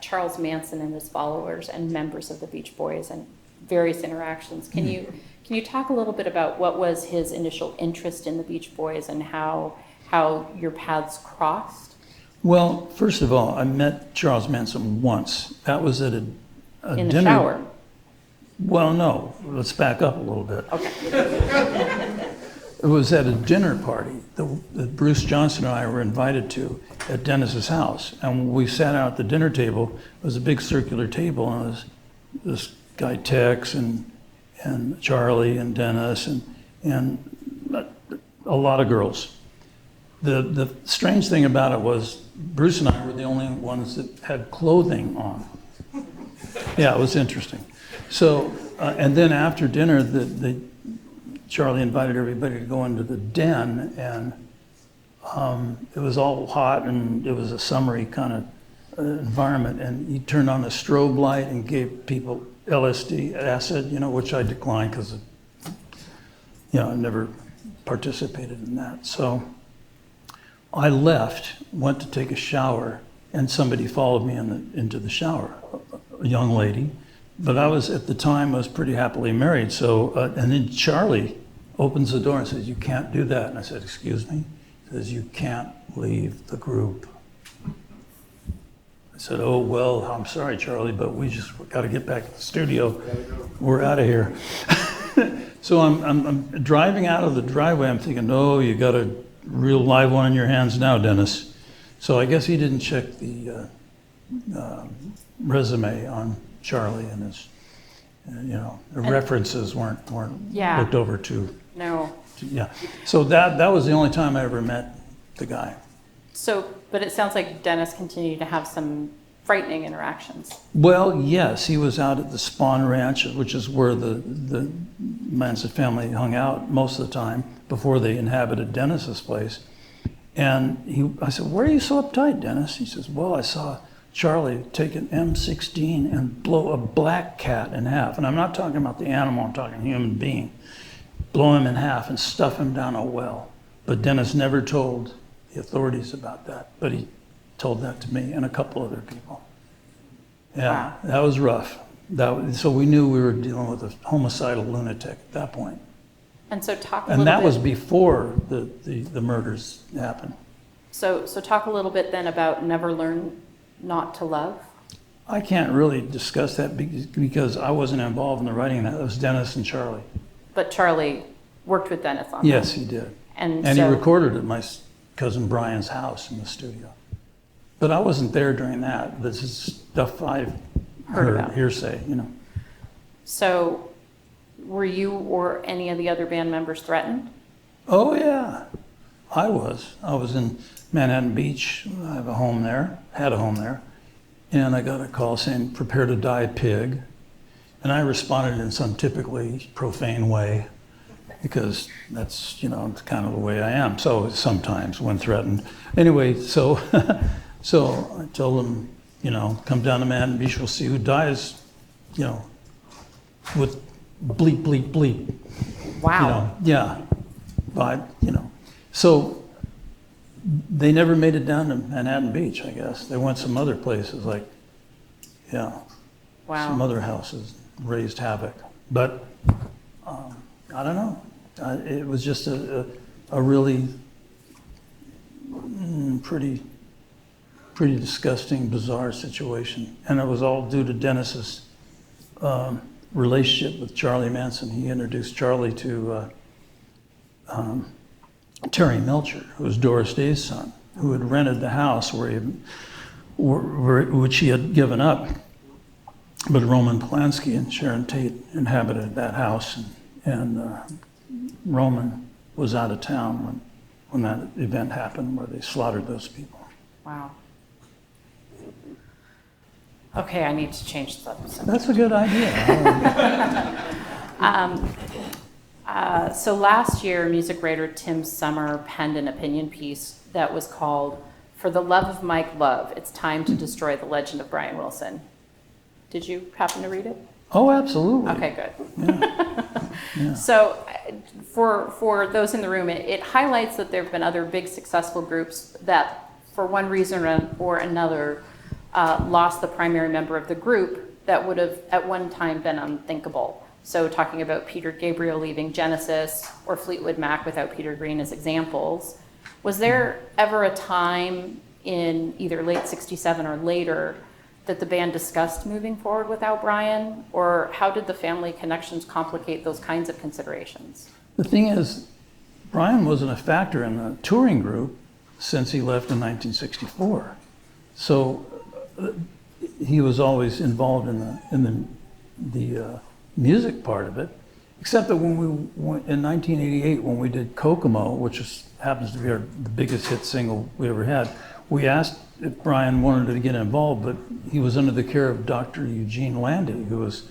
A: Charles Manson and his followers and members of the Beach Boys and various interactions. Can you talk a little bit about what was his initial interest in the Beach Boys and how your paths crossed?
B: Well, first of all, I met Charles Manson once. That was at a
A: In
B: dinner.
A: the shower?
B: Well, no. Let's back up a little bit.
A: Okay.
B: It was at a dinner party that Bruce Johnson and I were invited to at Dennis's house. And when we sat out at the dinner table, it was a big circular table, and it was this guy Tex and and Charlie and Dennis and a lot of girls. The strange thing about it was Bruce and I were the only ones that had clothing on. Yeah, it was interesting. So, and then after dinner, Charlie invited everybody to go into the den, and it was all hot, and it was a summery kind of environment, and he turned on a strobe light and gave people LSD, acid, which I declined because, I never participated in that. So I left, went to take a shower, and somebody followed me into the shower, a young lady. But I was pretty happily married. So, and then Charlie opens the door and says, "You can't do that." And I said, "Excuse me?" He says, "You can't leave the group." I said, "Oh, well, I'm sorry, Charlie, but we just got to get back to the studio. We're out of here." So I'm driving out of the driveway. I'm thinking, "Oh, you got a real live one in your hands now, Dennis." So I guess he didn't check the resume on Charlie, and his, the references weren't looked over to.
A: No.
B: Yeah. So that was the only time I ever met the guy.
A: So, but it sounds like Dennis continued to have some frightening interactions.
B: Well, yes, he was out at the Spawn Ranch, which is where the Manson family hung out most of the time before they inhabited Dennis's place. And I said, "Why are you so uptight, Dennis?" He says, "Well, I saw Charlie take an M16 and blow a black cat in half." And I'm not talking about the animal, I'm talking human being. Blow him in half and stuff him down a well. But Dennis never told the authorities about that. But he told that to me and a couple other people. Yeah, wow. That was rough. So we knew we were dealing with a homicidal lunatic at that point.
A: And so talk a
B: And
A: little
B: that
A: bit.
B: was before the murders happened.
A: So talk a little bit then about Never Learn Not to Love.
B: I can't really discuss that because I wasn't involved in the writing of that. It was Dennis and Charlie.
A: But Charlie worked with Dennis on that.
B: Yes, he did. And he recorded at my cousin Brian's house in the studio. But I wasn't there during that. This is stuff I've heard about. Hearsay,
A: So were you or any of the other band members threatened?
B: Oh, yeah. I was in Manhattan Beach. I have a home there, had a home there. And I got a call saying, "Prepare to die, pig." And I responded in some typically profane way because that's, kind of the way I am. So sometimes when threatened. Anyway, so I told them, come down to Manhattan Beach, we'll see who dies, with bleep, bleep, bleep.
A: Wow.
B: Yeah. But, so they never made it down to Manhattan Beach, I guess. They went some other places
A: Wow.
B: Some other houses raised havoc. But I don't know. It was just a really pretty disgusting, bizarre situation. And it was all due to Dennis's relationship with Charlie Manson. He introduced Charlie to Terry Melcher, who was Doris Day's son, who had rented the house which he had given up. But Roman Polanski and Sharon Tate inhabited that house, and Roman was out of town when that event happened where they slaughtered those people.
A: Wow. Okay, I need to change the subject.
B: That's a good idea.
A: So last year, music writer Tim Summer penned an opinion piece that was called "For the Love of Mike Love, It's Time to Destroy the Legend of Brian Wilson." Did you happen to read it?
B: Oh, absolutely.
A: Okay, good.
B: Yeah.
A: So for those in the room, it highlights that there have been other big successful groups that, for one reason or another, lost the primary member of the group that would have at one time been unthinkable. So talking about Peter Gabriel leaving Genesis or Fleetwood Mac without Peter Green as examples. Was there ever a time in either late '67 or later that the band discussed moving forward without Brian? Or how did the family connections complicate those kinds of considerations?
B: The thing is, Brian wasn't a factor in the touring group since he left in 1964. So he was always involved in the music part of it. Except that when we went, in 1988, when we did Kokomo, which happens to be the biggest hit single we ever had, we asked if Brian wanted to get involved, but he was under the care of Dr. Eugene Landy, who was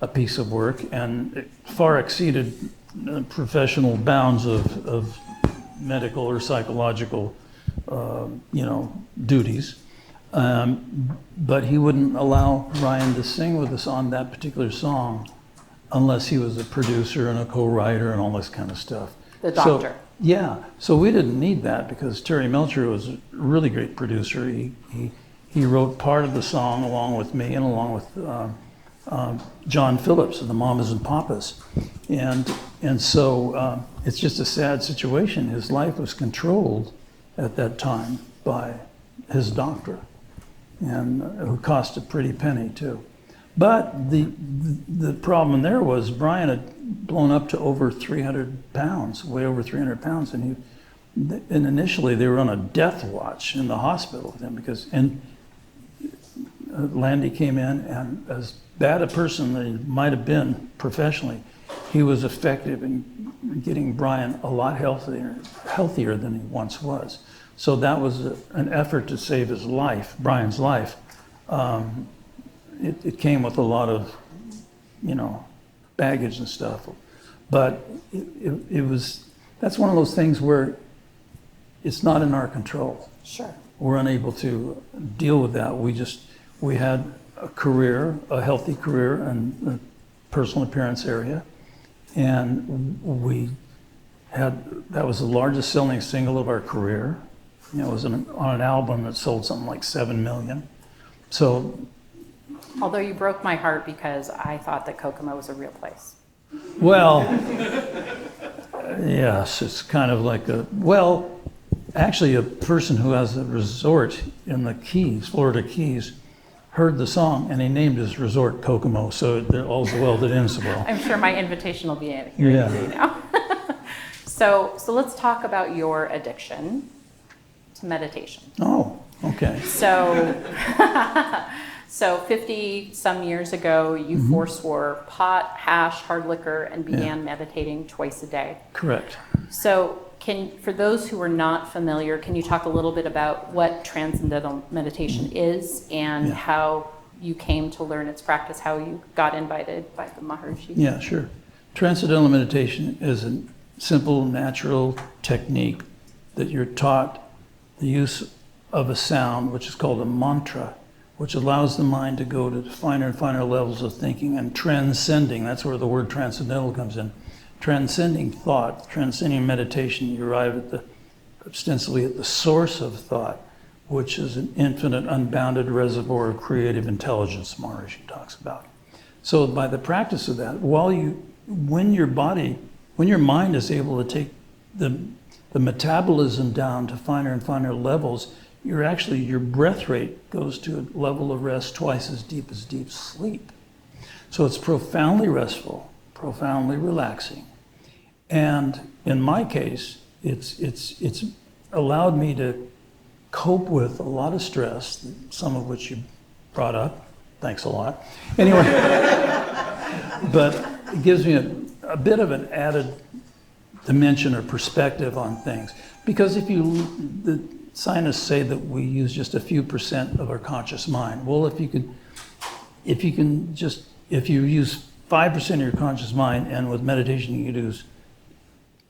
B: a piece of work and it far exceeded professional bounds of medical or psychological, duties. But he wouldn't allow Ryan to sing with us on that particular song unless he was a producer and a co-writer and all this kind of stuff.
A: The doctor.
B: So we didn't need that because Terry Melcher was a really great producer. He wrote part of the song along with me and along with John Phillips of the Mamas and Papas. And so it's just a sad situation. His life was controlled at that time by his doctor, and who cost a pretty penny too. But the problem there was Brian had blown up to over 300 pounds, way over 300 pounds, and initially they were on a death watch in the hospital with him and Landy came in, and as bad a person that he might have been professionally, he was effective in getting Brian a lot healthier than he once was. So that was an effort to save his life, Brian's life. It came with a lot of, baggage and stuff. But that's one of those things where it's not in our control.
A: Sure.
B: We're unable to deal with that. We had a healthy career in the personal appearance area. And that was the largest selling single of our career. It was on an album that sold something like 7 million. So,
A: although you broke my heart because I thought that Kokomo was a real place.
B: well, yes, it's kind of like actually a person who has a resort in the Keys, Florida Keys, heard the song and he named his resort Kokomo, so all's well that ends well.
A: I'm sure my invitation will be in here today now. So let's talk about your addiction to meditation.
B: Oh, okay.
A: So 50 some years ago, you forswore pot, hash, hard liquor, and began meditating twice a day.
B: Correct.
A: So for those who are not familiar, can you talk a little bit about what Transcendental Meditation is and how you came to learn its practice, how you got invited by the Maharishi?
B: Yeah, sure. Transcendental Meditation is a simple, natural technique that you're taught the use of a sound, which is called a mantra, which allows the mind to go to finer and finer levels of thinking and transcending. That's where the word transcendental comes in. Transcending thought, transcending meditation, you arrive ostensibly at the source of thought, which is an infinite, unbounded reservoir of creative intelligence, Maharishi talks about. So by the practice of that, when your mind is able to take the metabolism down to finer and finer levels, your breath rate goes to a level of rest twice as deep as deep sleep. So it's profoundly restful, profoundly relaxing. And in my case, it's allowed me to cope with a lot of stress, some of which you brought up. Thanks a lot. Anyway, but it gives me a bit of an added dimension or perspective on things. Because the scientists say that we use just a few % of our conscious mind. Well, if you use 5% of your conscious mind, and with meditation you use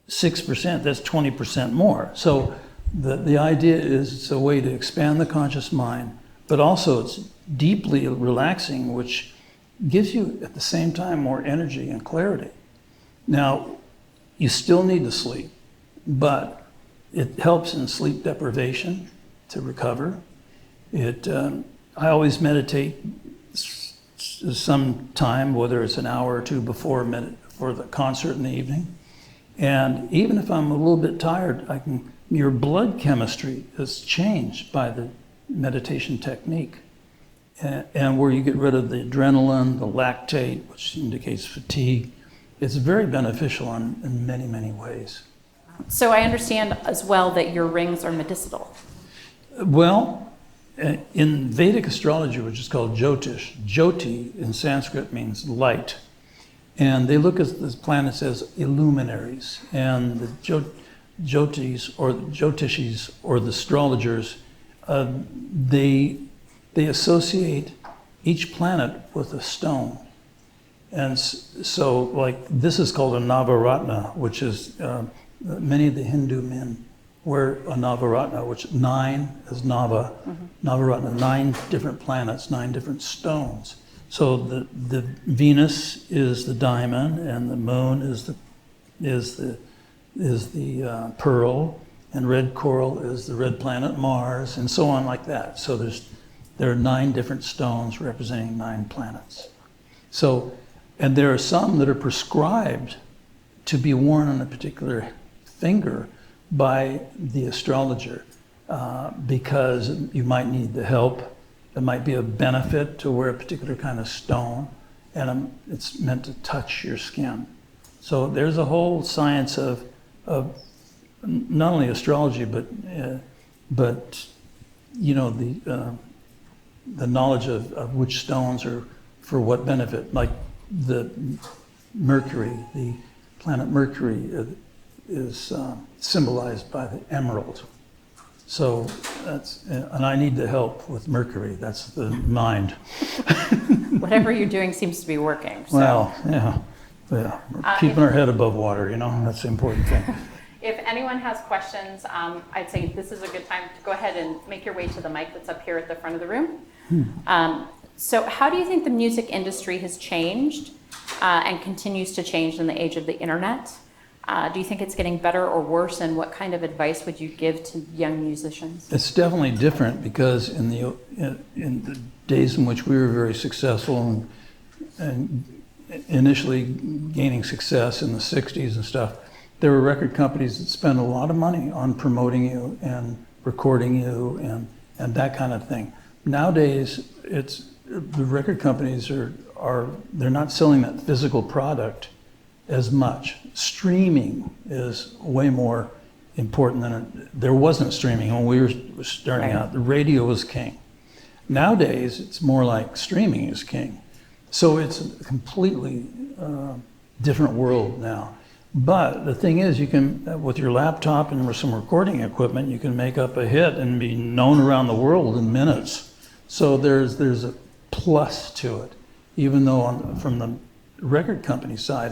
B: 6%, that's 20% more. So the idea is it's a way to expand the conscious mind, but also it's deeply relaxing, which gives you at the same time more energy and clarity. Now, you still need to sleep, but it helps in sleep deprivation to recover. I always meditate some time, whether it's an hour or two before the concert in the evening. And even if I'm a little bit tired, your blood chemistry is changed by the meditation technique. And where you get rid of the adrenaline, the lactate, which indicates fatigue. It's very beneficial in many, many ways.
A: So I understand as well that your rings are medicinal.
B: Well, in Vedic astrology, which is called Jyotish, Jyoti in Sanskrit means light. And they look at the planets as illuminaries. And the Jyotishis, or the astrologers, they associate each planet with a stone. And so, like, this is called a Navaratna, which is, many of the Hindu men wear a Navaratna, which 9 is Nava, Navaratna, 9 different planets, 9 different stones. So the Venus is the diamond, and the moon is the pearl, and red coral is the red planet Mars, and so on like that. So there are 9 different stones representing 9 planets. So, and there are some that are prescribed to be worn on a particular finger by the astrologer, because you might need the help. It might be a benefit to wear a particular kind of stone, and it's meant to touch your skin. So there's a whole science of not only astrology, but you know, the knowledge of which stones are for what benefit. Like the Mercury, the planet Mercury is symbolized by the emerald. So that's, and I need the help with Mercury. That's the mind.
A: Whatever you're doing seems to be working. So.
B: Well, yeah. We're keeping our head above water, you know, that's the important thing.
A: If anyone has questions, I'd say this is a good time to go ahead and make your way to the mic that's up here at the front of the room. So how do you think the music industry has changed and continues to change in the age of the internet? Do you think it's getting better or worse, and what kind of advice would you give to young musicians?
B: It's definitely different, because in the days in which we were very successful and initially gaining success in the 60s and stuff, there were record companies that spent a lot of money on promoting you and recording you and that kind of thing. Nowadays, the record companies they're not selling that physical product as much. Streaming is way more important than there wasn't streaming when we were starting out. The radio was king. Nowadays, it's more like streaming is king. So it's a completely different world now. But the thing is, you can, with your laptop and with some recording equipment, you can make up a hit and be known around the world in minutes. So there's a plus to it, even though from the record company side,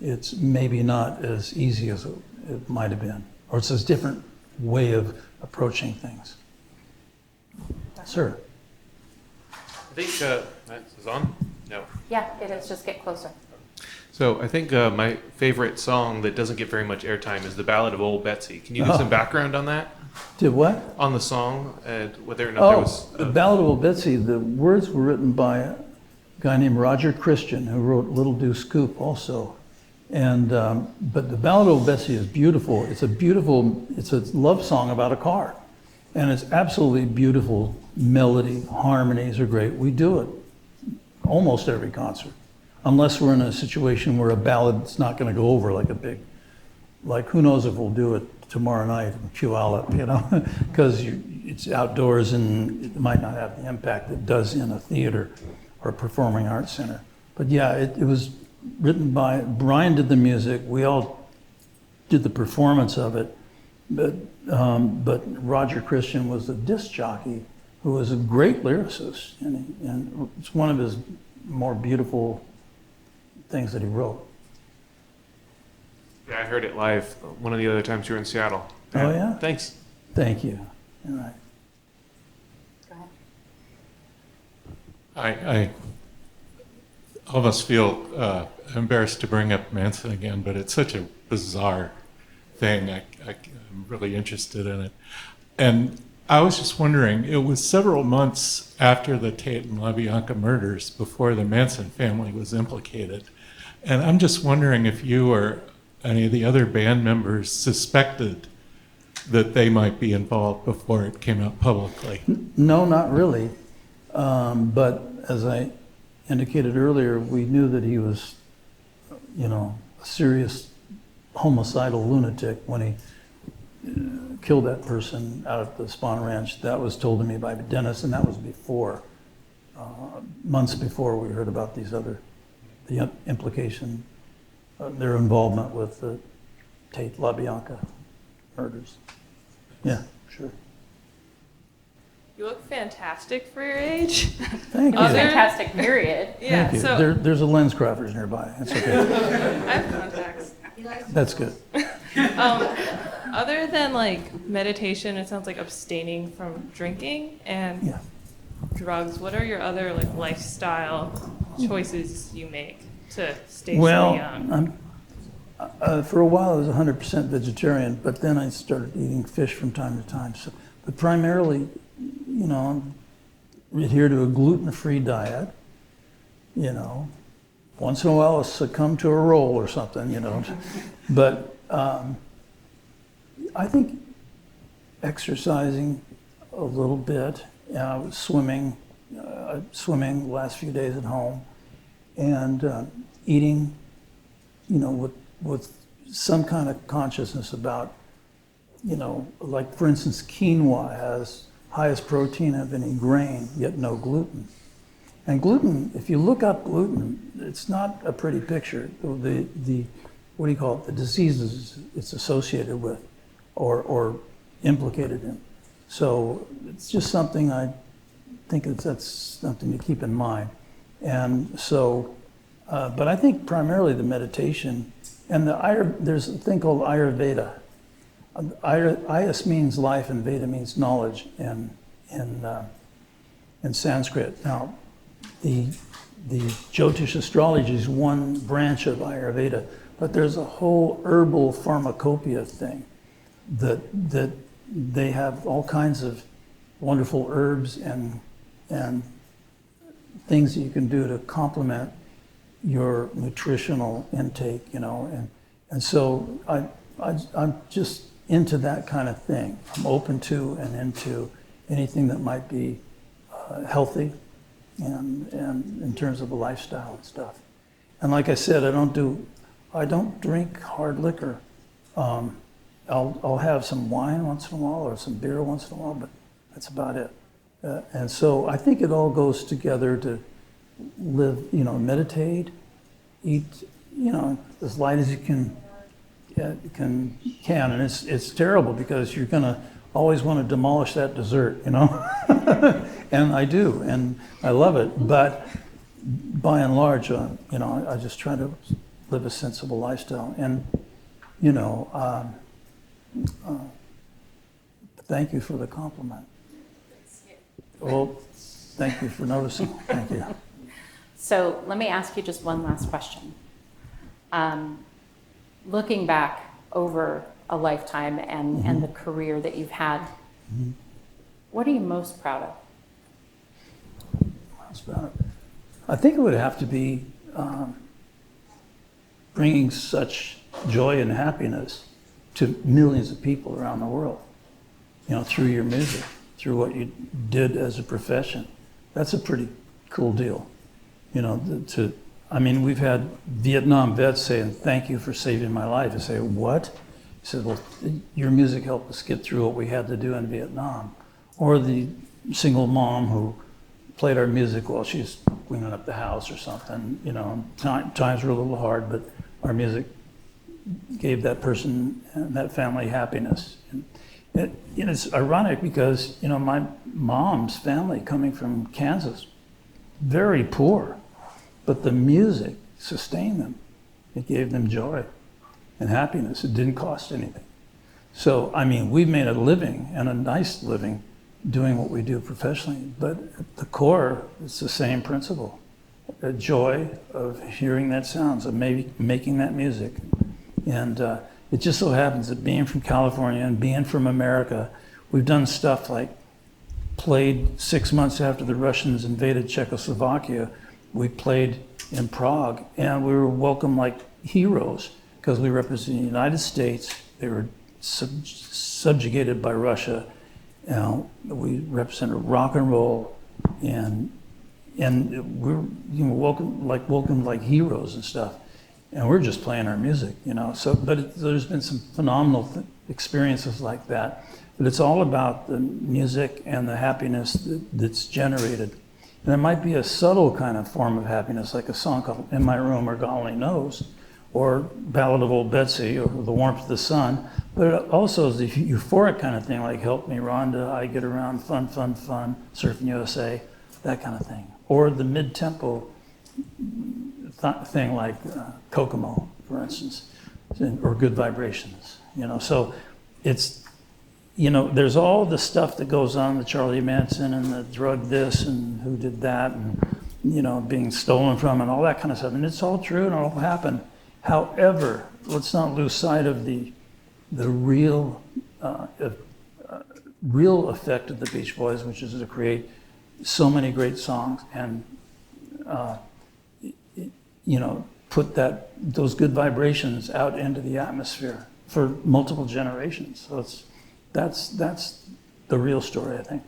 B: it's maybe not as easy as it might have been, or it's a different way of approaching things. Sir.
C: I think this is on? No.
A: Yeah, it is. Just get closer.
C: So I think my favorite song that doesn't get very much airtime is the Ballad of Old Betsy. Can you give some background on that?
B: Did what?
C: On the song, and whether or not there was...
B: the Ballad of Old Betsy, the words were written by a guy named Roger Christian, who wrote Little Deuce Coupe also. And but the Ballad of Old Betsy is beautiful. It's a love song about a car. And it's absolutely beautiful melody, harmonies are great. We do it almost every concert, unless we're in a situation where a ballad's not going to go over like who knows if we'll do it tomorrow night in Puyallup, you know, because it's outdoors and it might not have the impact it does in a theater or a performing arts center. But yeah, it was written by, Brian did the music, we all did the performance of it, but Roger Christian was a disc jockey who was a great lyricist, and it's one of his more beautiful things that he wrote.
C: Yeah, I heard it live one of the other times you were in Seattle.
B: Oh, yeah?
C: Thanks.
B: Thank you. All right.
A: Go ahead.
D: I almost feel embarrassed to bring up Manson again, but it's such a bizarre thing. I'm really interested in it. And I was just wondering, it was several months after the Tate and LaBianca murders before the Manson family was implicated. And I'm just wondering if you or any of the other band members suspected that they might be involved before it came out publicly.
B: No, not really. But as I indicated earlier, we knew that he was, a serious homicidal lunatic when he killed that person out at the Spawn Ranch. That was told to me by Dennis, and that was before, months before we heard about these other the implication, their involvement with the Tate LaBianca murders. Yeah, sure.
E: You look fantastic for your age.
B: Thank you.
A: Fantastic period.
E: Yeah,
B: Thank you.
E: so
B: There's a lens crafters nearby. That's okay.
E: I have contacts.
B: That's good.
E: Other than like meditation, it sounds like abstaining from drinking and
B: Yeah.
E: drugs. What are your other like lifestyle choices you make to stay
B: Well,
E: so young?
B: for a while I was 100% vegetarian, but then I started eating fish from time to time. So, but primarily, you know, I adhere to a gluten-free diet. You know, once in a while I succumb to a roll or something. You know, but I think exercising a little bit, swimming the last few days at home, and eating, you know, with some kind of consciousness about, you know, like for instance, quinoa has highest protein of any grain, yet no gluten. And gluten, if you look up gluten, it's not a pretty picture. The what do you call it? The diseases it's associated with, or implicated in. So it's just something I think that's something to keep in mind. And so, but I think primarily the meditation and there's a thing called Ayurveda. Ayas means life and Veda means knowledge in Sanskrit. Now, the Jyotish astrology is one branch of Ayurveda, but there's a whole herbal pharmacopoeia thing that they have all kinds of wonderful herbs and things that you can do to complement your nutritional intake, you know, and so I'm just into that kind of thing. I'm open to and into anything that might be healthy and in terms of a lifestyle and stuff. And like I said, I don't drink hard liquor. I'll have some wine once in a while or some beer once in a while, but that's about it. And so I think it all goes together to live, you know, meditate, eat, you know, as light as you can. And it's terrible because you're gonna always want to demolish that dessert, you know. And I do, and I love it. But by and large, you know, I just try to live a sensible lifestyle. And you know, thank you for the compliment. Well, thank you for noticing. Thank you.
A: So let me ask you just one last question. Looking back over a lifetime and the career that you've had, what are you most proud of?
B: I think it would have to be bringing such joy and happiness to millions of people around the world, you know, through your music, through what you did as a profession. That's a pretty cool deal, you know, I mean, we've had Vietnam vets saying, "Thank you for saving my life." I say, "What?" He said, "Well, your music helped us get through what we had to do in Vietnam." Or the single mom who played our music while she's cleaning up the house or something. You know, times were a little hard, but our music gave that person and that family happiness. And it's ironic because, you know, my mom's family coming from Kansas, very poor. But the music sustained them. It gave them joy and happiness. It didn't cost anything. So, I mean, we've made a living, and a nice living, doing what we do professionally. But at the core, it's the same principle. The joy of hearing that sounds, of maybe making that music. And it just so happens that being from California and being from America, we've done stuff like played 6 months after the Russians invaded Czechoslovakia. We played in Prague, and we were welcomed like heroes because we represented the United States. They were subjugated by Russia. You know, we represented rock and roll, and we're, you know, welcomed like heroes and stuff. And we're just playing our music, you know. So, but there's been some phenomenal experiences like that. But it's all about the music and the happiness that's generated. there might be a subtle kind of form of happiness, like a song called In My Room or God Only Knows, or Ballad of Old Betsy, or The Warmth of the Sun. But it also is the euphoric kind of thing, like Help Me Rhonda, I Get Around, Fun, Fun, Fun, Surfing USA, that kind of thing. Or the mid-tempo thing like Kokomo, for instance, or Good Vibrations. So it's, there's all the stuff that goes on, the Charlie Manson and the drug this and who did that and, being stolen from and all that kind of stuff. And it's all true and it all happened. However, let's not lose sight of the real effect of the Beach Boys, which is to create so many great songs and, put those good vibrations out into the atmosphere for multiple generations. So that's the real story, I think.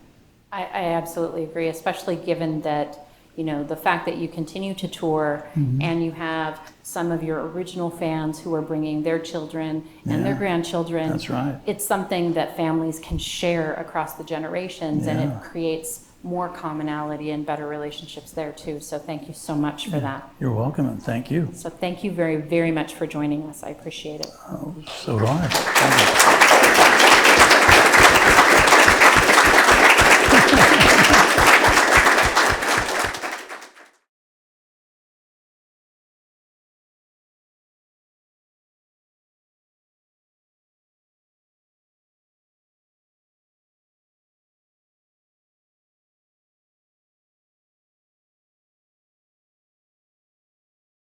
A: I absolutely agree, especially given that, the fact that you continue to tour and you have some of your original fans who are bringing their children and their grandchildren.
B: That's right.
A: It's something that families can share across the generations and it creates more commonality and better relationships there too. So thank you so much for that.
B: You're welcome, and thank you.
A: So thank you very, very much for joining us. I appreciate it.
B: So do I. Thank you.